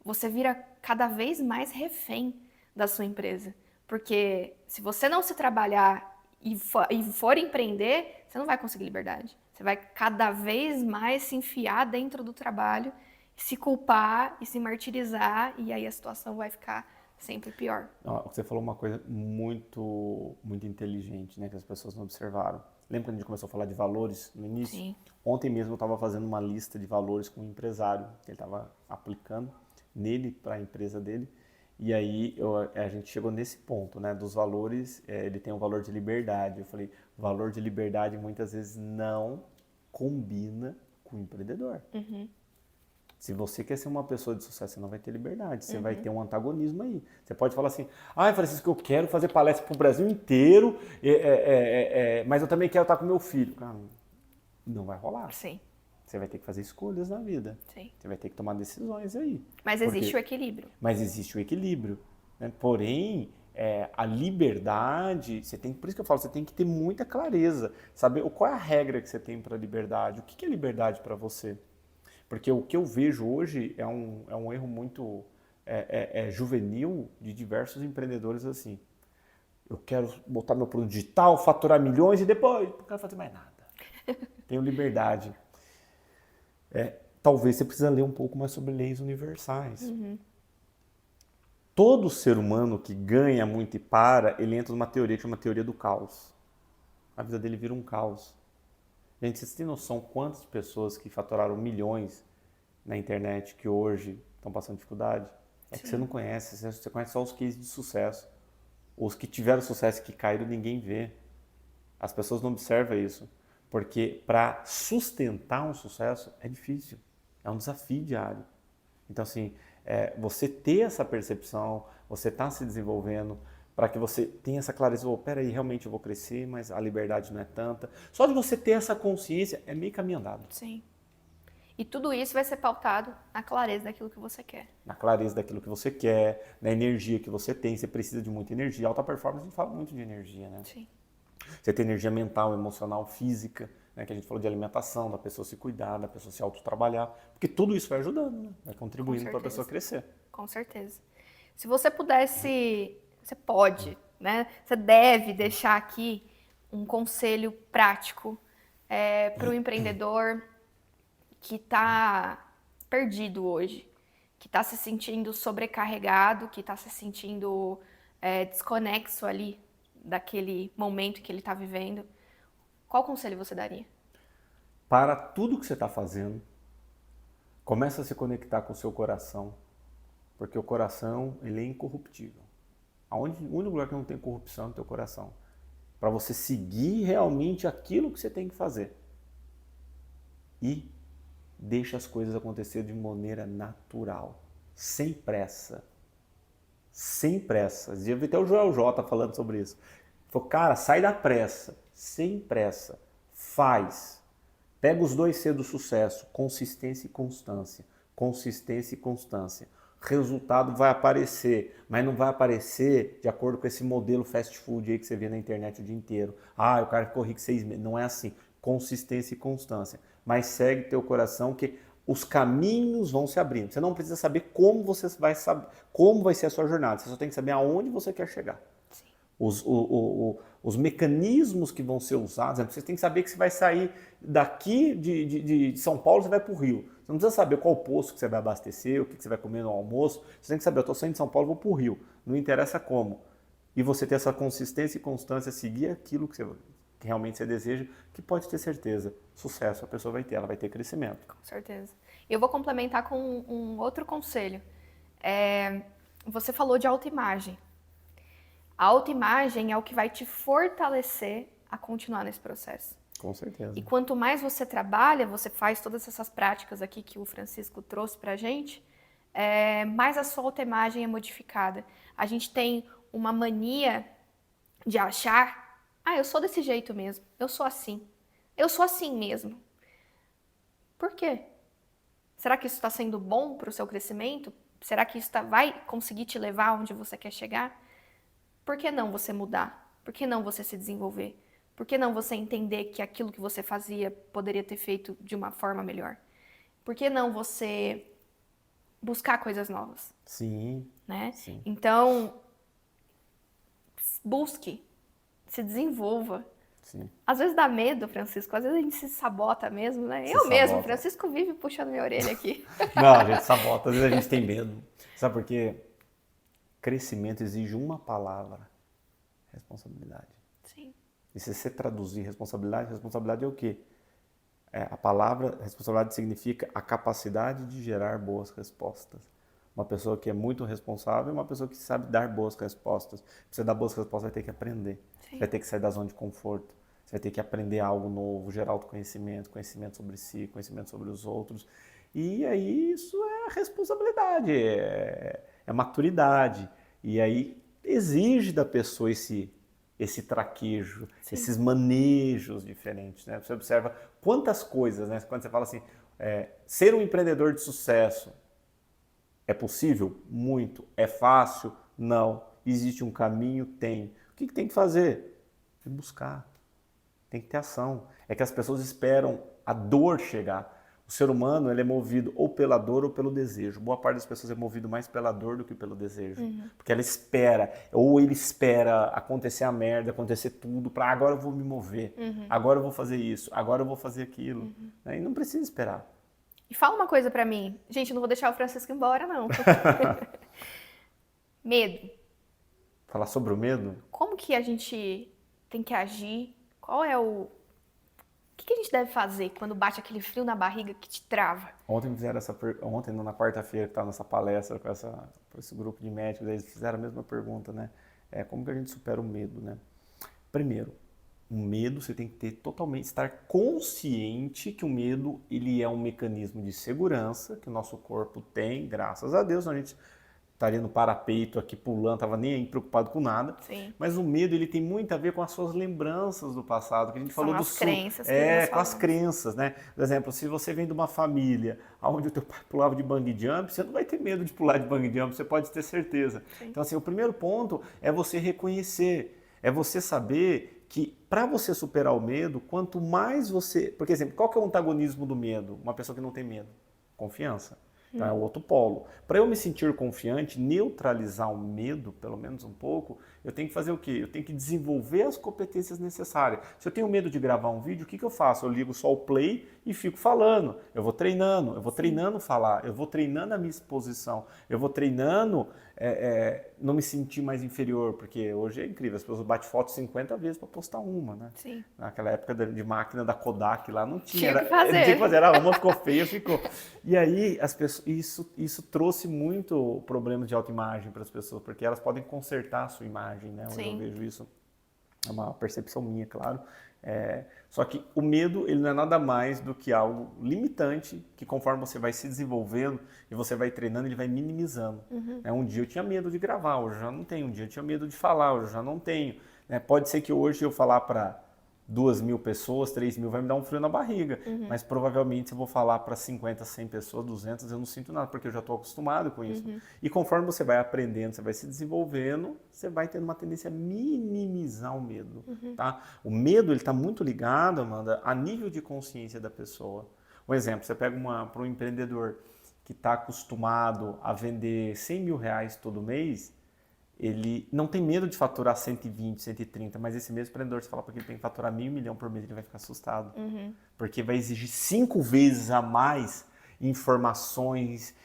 Você vira cada vez mais refém da sua empresa. Porque se você não se trabalhar e for empreender, você não vai conseguir liberdade. Você vai cada vez mais se enfiar dentro do trabalho, se culpar e se martirizar, e aí a situação vai ficar sempre pior. Você falou uma coisa muito, muito inteligente, né, que as pessoas não observaram. Lembra quando a gente começou a falar de valores no início? Sim. Ontem mesmo eu estava fazendo uma lista de valores com um empresário, que ele estava aplicando nele, para a empresa dele. E aí a gente chegou nesse ponto, né, dos valores, ele tem o valor de liberdade. Eu falei, o valor de liberdade muitas vezes não combina com o empreendedor. Uhum. Se você quer ser uma pessoa de sucesso, você não vai ter liberdade, você vai ter um antagonismo aí. Você pode falar assim, Francisco, eu quero fazer palestra para o Brasil inteiro, mas eu também quero estar com meu filho. Cara, não vai rolar. Sim. Você vai ter que fazer escolhas na vida. Sim. Você vai ter que tomar decisões aí. Mas existe o equilíbrio. Mas existe o equilíbrio. Né? Porém, a liberdade, por isso que eu falo, você tem que ter muita clareza. Saber qual é a regra que você tem para a liberdade. O que é liberdade para você? Porque o que eu vejo hoje é um erro muito juvenil de diversos empreendedores assim. Eu quero botar meu produto digital, faturar milhões e depois não quero fazer mais nada. Tenho liberdade. Talvez você precise ler um pouco mais sobre leis universais. Uhum. Todo ser humano que ganha muito e para, ele entra numa teoria que chama teoria do caos. A vida dele vira um caos. Gente, vocês têm noção quantas pessoas que faturaram milhões na internet que hoje estão passando dificuldade? É que você não conhece, você conhece só os cases de sucesso. Os que tiveram sucesso e que caíram, ninguém vê. As pessoas não observam isso. Porque para sustentar um sucesso é difícil. É um desafio diário. Então, assim, você ter essa percepção, você está se desenvolvendo, para que você tenha essa clareza, peraí, realmente eu vou crescer, mas a liberdade não é tanta. Só de você ter essa consciência, é meio caminho andado. Sim. E tudo isso vai ser pautado na clareza daquilo que você quer. Na clareza daquilo que você quer, na energia que você tem. Você precisa de muita energia. Alta performance, a gente fala muito de energia, né? Sim. Você tem energia mental, emocional, física, né? Que a gente falou de alimentação, da pessoa se cuidar, da pessoa se autotrabalhar. Porque tudo isso vai ajudando, né? Vai contribuindo para a pessoa crescer. Com certeza. Se você pudesse... Você pode, né? Você deve deixar aqui um conselho prático para o empreendedor que está perdido hoje, que está se sentindo sobrecarregado, que está se sentindo desconexo ali daquele momento que ele está vivendo. Qual conselho você daria? Para tudo que você está fazendo, começa a se conectar com o seu coração, porque o coração ele é incorruptível. O único lugar que não tem corrupção é no teu coração. Para você seguir realmente aquilo que você tem que fazer. E deixa as coisas acontecer de maneira natural. Sem pressa. Sem pressa. Já vi até o Joel J falando sobre isso. Ele falou, cara, sai da pressa. Sem pressa. Faz. Pega os dois C do sucesso, consistência e constância. Consistência e constância. Resultado vai aparecer, mas não vai aparecer de acordo com esse modelo fast food aí que você vê na internet o dia inteiro. Ah, o cara ficou rico 6 meses. Não é assim. Consistência e constância. Mas segue teu coração que os caminhos vão se abrindo. Você não precisa saber como você vai saber, como vai ser a sua jornada. Você só tem que saber aonde você quer chegar. Sim. Os mecanismos que vão ser usados, você tem que saber que você vai sair daqui de São Paulo, você vai para o Rio. Você não precisa saber qual posto que você vai abastecer, o que você vai comer no almoço. Você tem que saber, eu estou saindo de São Paulo, vou para o Rio. Não interessa como. E você ter essa consistência e constância, seguir aquilo que realmente você deseja, que pode ter certeza, sucesso a pessoa vai ter, ela vai ter crescimento. Com certeza. Eu vou complementar com um outro conselho. Você falou de autoimagem. A autoimagem é o que vai te fortalecer a continuar nesse processo. Com certeza. E quanto mais você trabalha, você faz todas essas práticas aqui que o Francisco trouxe pra gente, mais a sua autoimagem é modificada. A gente tem uma mania de achar, eu sou desse jeito mesmo, eu sou assim mesmo. Por quê? Será que isso está sendo bom para o seu crescimento? Será que isso vai conseguir te levar onde você quer chegar? Por que não você mudar? Por que não você se desenvolver? Por que não você entender que aquilo que você fazia poderia ter feito de uma forma melhor? Por que não você buscar coisas novas? Sim. Né? Sim. Então, busque, se desenvolva. Sim. Às vezes dá medo, Francisco, às vezes a gente se sabota mesmo, né? Sabota. Francisco vive puxando minha orelha aqui. Não, a gente sabota, às vezes a gente tem medo. Sabe por quê? Crescimento exige uma palavra: responsabilidade. Sim. E se você traduzir responsabilidade é o quê? A palavra responsabilidade significa a capacidade de gerar boas respostas. Uma pessoa que é muito responsável é uma pessoa que sabe dar boas respostas. Pra você dar boas respostas, vai ter que aprender. Sim. Vai ter que sair da zona de conforto. Você vai ter que aprender algo novo, gerar autoconhecimento, conhecimento sobre si, conhecimento sobre os outros. E aí isso é responsabilidade, é maturidade. E aí exige da pessoa esse traquejo, Sim. esses manejos diferentes, né? Você observa quantas coisas, né? Quando você fala assim, ser um empreendedor de sucesso é possível? Muito. É fácil? Não. Existe um caminho? Tem. O que tem que fazer? Tem que buscar. Tem que ter ação. É que as pessoas esperam a dor chegar. O ser humano, ele é movido ou pela dor ou pelo desejo. Boa parte das pessoas é movido mais pela dor do que pelo desejo. Porque ela espera, ou ele espera acontecer a merda, acontecer tudo, para agora eu vou me mover, agora eu vou fazer isso, agora eu vou fazer aquilo. E não precisa esperar. E fala uma coisa pra mim. Gente, eu não vou deixar o Francisco embora, não. Medo. Falar sobre o medo? Como que a gente tem que agir? Qual é o que a gente deve fazer quando bate aquele frio na barriga que te trava? Ontem me fizeram ontem, na quarta-feira, que estava nessa palestra com esse grupo de médicos, eles fizeram a mesma pergunta, né? Como que a gente supera o medo, né? Primeiro, o medo você tem que estar consciente que o medo ele é um mecanismo de segurança que o nosso corpo tem, graças a Deus, a gente estaria no parapeito aqui pulando, estava nem aí preocupado com nada. Sim. Mas o medo ele tem muito a ver com as suas lembranças do passado, que a gente falou do crenças. com as crenças, né? Por exemplo, se você vem de uma família onde o teu pai pulava de bungee jump, você não vai ter medo de pular de bungee jump, você pode ter certeza. Sim. Então, assim, o primeiro ponto é você reconhecer, é você saber que para você superar o medo, quanto mais você... Por exemplo, qual que é o antagonismo do medo? Uma pessoa que não tem medo. Confiança. Então é o outro polo. Para eu me sentir confiante, neutralizar o medo, pelo menos um pouco, eu tenho que fazer o quê? Eu tenho que desenvolver as competências necessárias. Se eu tenho medo de gravar um vídeo, o que eu faço? Eu ligo só o play e fico falando. Eu vou treinando falar, eu vou treinando a minha exposição, eu vou treinando não me sentir mais inferior, porque hoje é incrível, as pessoas batem foto 50 vezes para postar uma, né? Sim. Naquela época de máquina da Kodak lá não tinha. Tinha que fazer. Era uma, ficou feia, ficou. E aí as pessoas, isso trouxe muito problemas de autoimagem para as pessoas, porque elas podem consertar a sua imagem, né? Hoje eu vejo isso, é uma percepção minha, claro. Só que o medo ele não é nada mais do que algo limitante que conforme você vai se desenvolvendo e você vai treinando, ele vai minimizando. Um dia eu tinha medo de gravar, hoje eu já não tenho. Um dia eu tinha medo de falar, hoje eu já não tenho. Pode ser que hoje eu falar para 2.000 pessoas, 3.000 vai me dar um frio na barriga. Mas provavelmente se eu vou falar para 50, 100 pessoas, 200, eu não sinto nada, porque eu já estou acostumado com isso. E conforme você vai aprendendo, você vai se desenvolvendo, você vai tendo uma tendência a minimizar o medo. Tá? O medo ele está muito ligado, Amanda, a nível de consciência da pessoa. Um exemplo, você pega para um empreendedor que está acostumado a vender 100 mil reais todo mês, ele não tem medo de faturar 120, 130, mas esse mesmo empreendedor, se falar para ele tem que faturar 1.000, 1 milhão por mês, ele vai ficar assustado. Porque vai exigir 5 vezes a mais informações,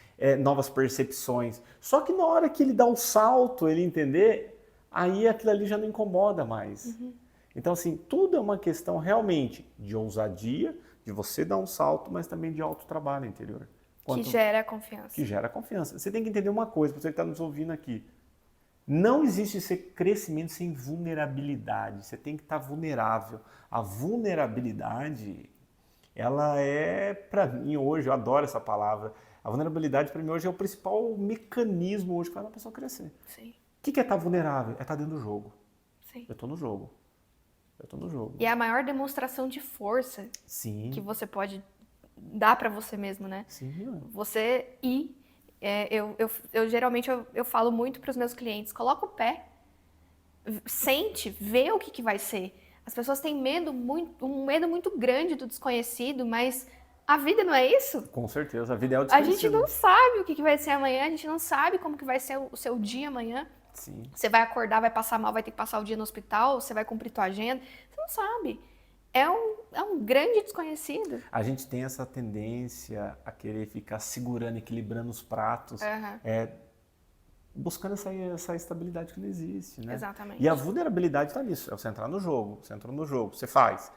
novas percepções. Só que na hora que ele dá o salto, ele entender, aí aquilo ali já não incomoda mais. Então, assim, tudo é uma questão realmente de ousadia, de você dar um salto, mas também de autotrabalho interior. Que gera confiança. Que gera confiança. Você tem que entender uma coisa, você que está nos ouvindo aqui. Não existe esse crescimento sem vulnerabilidade. Você tem que estar vulnerável. A vulnerabilidade, ela é, para mim hoje, eu adoro essa palavra, a vulnerabilidade para mim hoje é o principal mecanismo hoje que faz a pessoa crescer. Sim. O que é estar vulnerável? É estar dentro do jogo. Sim. Eu estou no jogo. Eu estou no jogo. E é a maior demonstração de força Sim. que você pode dar para você mesmo, né? Sim. Você ir. Eu geralmente eu falo muito para os meus clientes, coloca o pé, sente, vê o que vai ser. As pessoas têm um medo muito grande do desconhecido, mas a vida não é isso? Com certeza, a vida é o A desconhecido. gente não sabe o que vai ser amanhã, a gente não sabe como que vai ser o seu dia amanhã. Sim. Você vai acordar, vai passar mal, vai ter que passar o dia no hospital, você vai cumprir tua agenda, você não sabe. É um grande desconhecido. A gente tem essa tendência a querer ficar segurando, equilibrando os pratos, buscando essa estabilidade que não existe, né? Exatamente. E a vulnerabilidade está nisso, é você entrar no jogo, você entrou no jogo, você faz.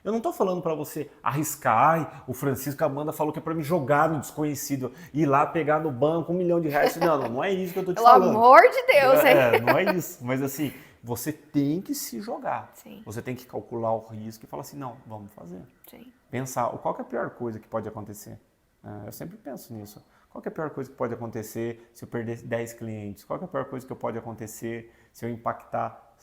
Eu não estou falando para você arriscar, ai, o Francisco Amanda falou que é para me jogar no desconhecido, ir lá pegar no banco R$1 milhão. Não é isso que eu estou te falando. Pelo amor de Deus, hein? Não é isso, mas assim, você tem que se jogar. Sim. Você tem que calcular o risco e falar assim, não, vamos fazer. Sim. Pensar, qual que é a pior coisa que pode acontecer? Eu sempre penso nisso. Qual que é a pior coisa que pode acontecer se eu perder 10 clientes? Qual que é a pior coisa que pode acontecer se eu impactar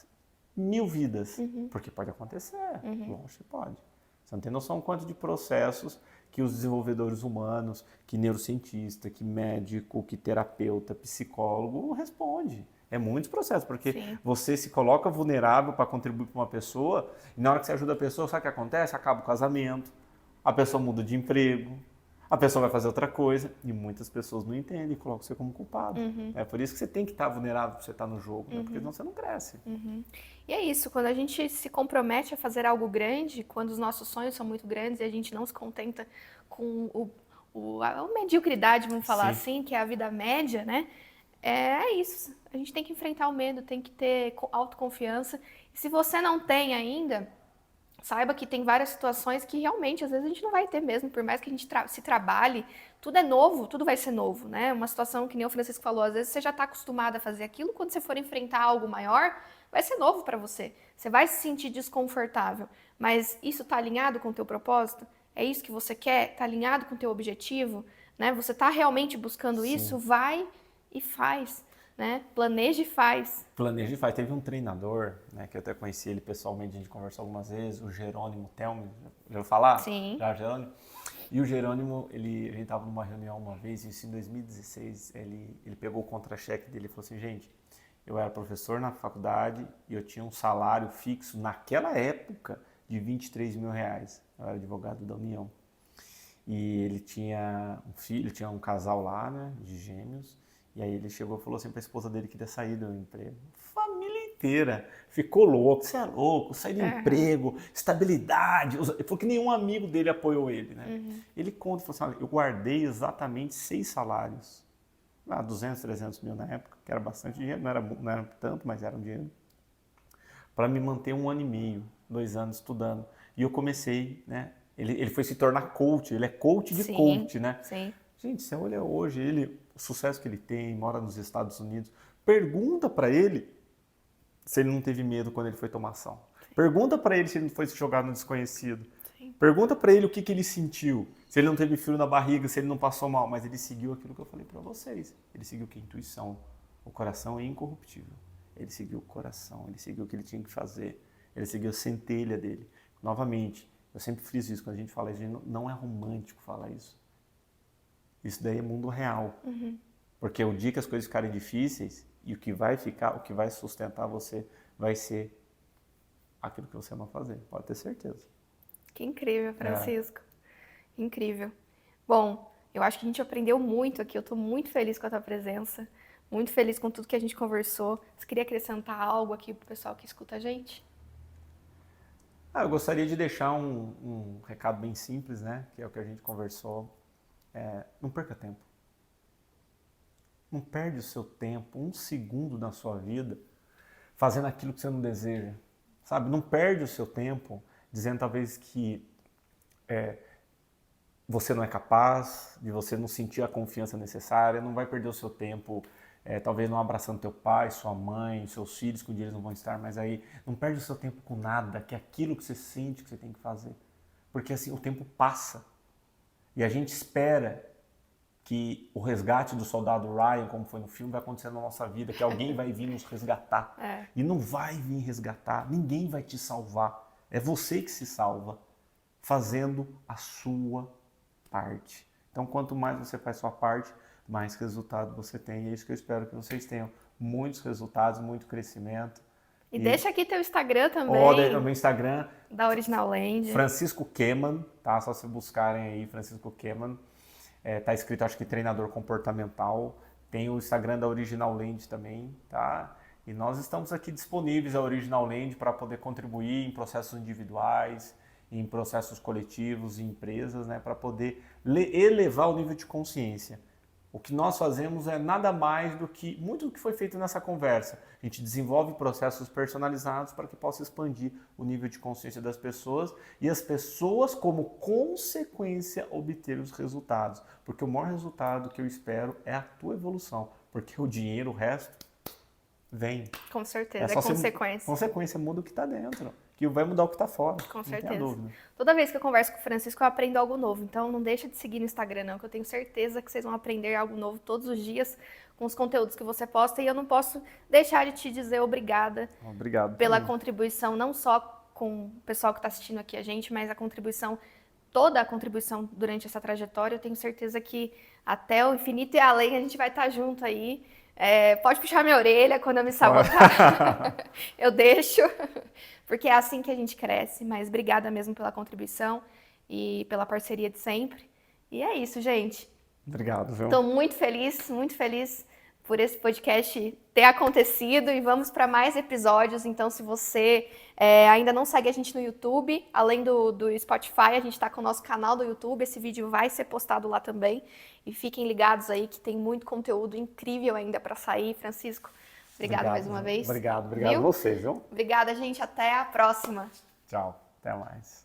1.000 vidas? Porque pode acontecer, lógico que pode. Você não tem noção quanto de processos que os desenvolvedores humanos, que neurocientista, que médico, que terapeuta, psicólogo responde. É muitos processos, porque você se coloca vulnerável para contribuir para uma pessoa e na hora que você ajuda a pessoa, sabe o que acontece? Acaba o casamento, a pessoa muda de emprego, a pessoa vai fazer outra coisa e muitas pessoas não entendem e colocam você como culpado. É por isso que você tem que estar vulnerável para você estar no jogo, né? Porque senão você não cresce. E é isso, quando a gente se compromete a fazer algo grande, quando os nossos sonhos são muito grandes e a gente não se contenta com a mediocridade, vamos falar assim, que é a vida média, né? É isso, a gente tem que enfrentar o medo, tem que ter autoconfiança. E se você não tem ainda, saiba que tem várias situações que realmente, às vezes, a gente não vai ter mesmo, por mais que a gente se trabalhe, tudo é novo, tudo vai ser novo, né? Uma situação que nem o Francisco falou, às vezes você já está acostumado a fazer aquilo, quando você for enfrentar algo maior, vai ser novo para você. Você vai se sentir desconfortável, mas isso está alinhado com o teu propósito? É isso que você quer? Está alinhado com o teu objetivo? Né? Você está realmente buscando isso? Vai e faz, né? Planeja e faz. Planeja e faz. Teve um treinador, né, que eu até conheci ele pessoalmente, a gente conversou algumas vezes, o Jerônimo Telme, já ouviu falar? Sim. Já, Jerônimo? E o Jerônimo, a gente estava numa reunião uma vez, isso em 2016, ele pegou o contra-cheque dele e falou assim, gente, eu era professor na faculdade e eu tinha um salário fixo naquela época de R$23 mil. Eu era advogado da União. E ele tinha um filho, tinha um casal lá, né, de gêmeos. E aí ele chegou e falou assim para a esposa dele que queria sair do emprego. Família inteira ficou louco, você é louco, sair do emprego, estabilidade. Ele falou que nenhum amigo dele apoiou ele, né? Ele conta, falou assim, eu guardei exatamente 6 salários. 200, 300 mil na época, que era bastante dinheiro, não era tanto, mas era um dinheiro. Para me manter 1 ano e meio, 2 anos estudando. E eu comecei, né? Ele foi se tornar coach, ele é coach de coach, né? Sim. Gente, você olha hoje, o sucesso que ele tem, mora nos Estados Unidos, pergunta para ele se ele não teve medo quando ele foi tomar ação. Pergunta para ele se ele não foi se jogar no desconhecido. Pergunta para ele o que ele sentiu, se ele não teve frio na barriga, se ele não passou mal, mas ele seguiu aquilo que eu falei para vocês. Ele seguiu que a intuição, o coração é incorruptível. Ele seguiu o coração, ele seguiu o que ele tinha que fazer. ele seguiu a centelha dele. Novamente, eu sempre friso isso, quando a gente fala isso, não é romântico falar isso. Isso daí é mundo real. Porque o dia que as coisas ficarem difíceis, e o que vai ficar, o que vai sustentar você, vai ser aquilo que você ama fazer, pode ter certeza. Que incrível, Francisco. Incrível. Bom, eu acho que a gente aprendeu muito aqui, eu estou muito feliz com a tua presença, muito feliz com tudo que a gente conversou. Você queria acrescentar algo aqui pro pessoal que escuta a gente? Eu gostaria de deixar um recado bem simples, né? Que é o que a gente conversou. Não perca tempo. Não perde o seu tempo, um segundo na sua vida, fazendo aquilo que você não deseja. Sabe? Não perde o seu tempo dizendo talvez que você não é capaz, de você não sentir a confiança necessária. Não vai perder o seu tempo talvez não abraçando teu pai, sua mãe, seus filhos, que um dia eles não vão estar, mas aí não perde o seu tempo com nada, que é aquilo que você sente que você tem que fazer. Porque assim, o tempo passa. E a gente espera que o resgate do soldado Ryan, como foi no filme, vai acontecer na nossa vida, que alguém vai vir nos resgatar. E não vai vir resgatar, ninguém vai te salvar. É você que se salva, fazendo a sua parte. Então, quanto mais você faz sua parte, mais resultado você tem. E é isso que eu espero que vocês tenham. Muitos resultados, muito crescimento. E deixa aqui teu Instagram também. O meu Instagram. Da Original Land. Francisco Keman, tá? Só se buscarem aí, Francisco Keman. Tá escrito, acho que treinador comportamental. Tem o Instagram da Original Land também, tá? E nós estamos aqui disponíveis, a Original Land, para poder contribuir em processos individuais, em processos coletivos, em empresas, né? Para poder elevar o nível de consciência. O que nós fazemos é nada mais do que muito do que foi feito nessa conversa. A gente desenvolve processos personalizados para que possa expandir o nível de consciência das pessoas e as pessoas, como consequência, obter os resultados. Porque o maior resultado que eu espero é a tua evolução. Porque o dinheiro, o resto, vem. Com certeza, é consequência. Consequência muda o que está dentro. Que vai mudar o que está fora. Com certeza. Não tenha dúvida. Toda vez que eu converso com o Francisco, eu aprendo algo novo. Então, não deixa de seguir no Instagram, não, que eu tenho certeza que vocês vão aprender algo novo todos os dias com os conteúdos que você posta. E eu não posso deixar de te dizer obrigada. Obrigado pela também. contribuição, não só com o pessoal que está assistindo aqui a gente, mas toda a contribuição durante essa trajetória. Eu tenho certeza que até o infinito e além a gente vai estar junto aí. Pode puxar minha orelha quando eu me sabotar. Eu deixo. Porque é assim que a gente cresce, mas obrigada mesmo pela contribuição e pela parceria de sempre. E é isso, gente. Obrigado, viu? Estou muito feliz por esse podcast ter acontecido e vamos para mais episódios. Então, se você ainda não segue a gente no YouTube, além do Spotify, a gente está com o nosso canal do YouTube. Esse vídeo vai ser postado lá também. E fiquem ligados aí que tem muito conteúdo incrível ainda para sair. Francisco, obrigado mais uma vez. Obrigado a você, viu? Obrigada, gente. Até a próxima. Tchau, até mais.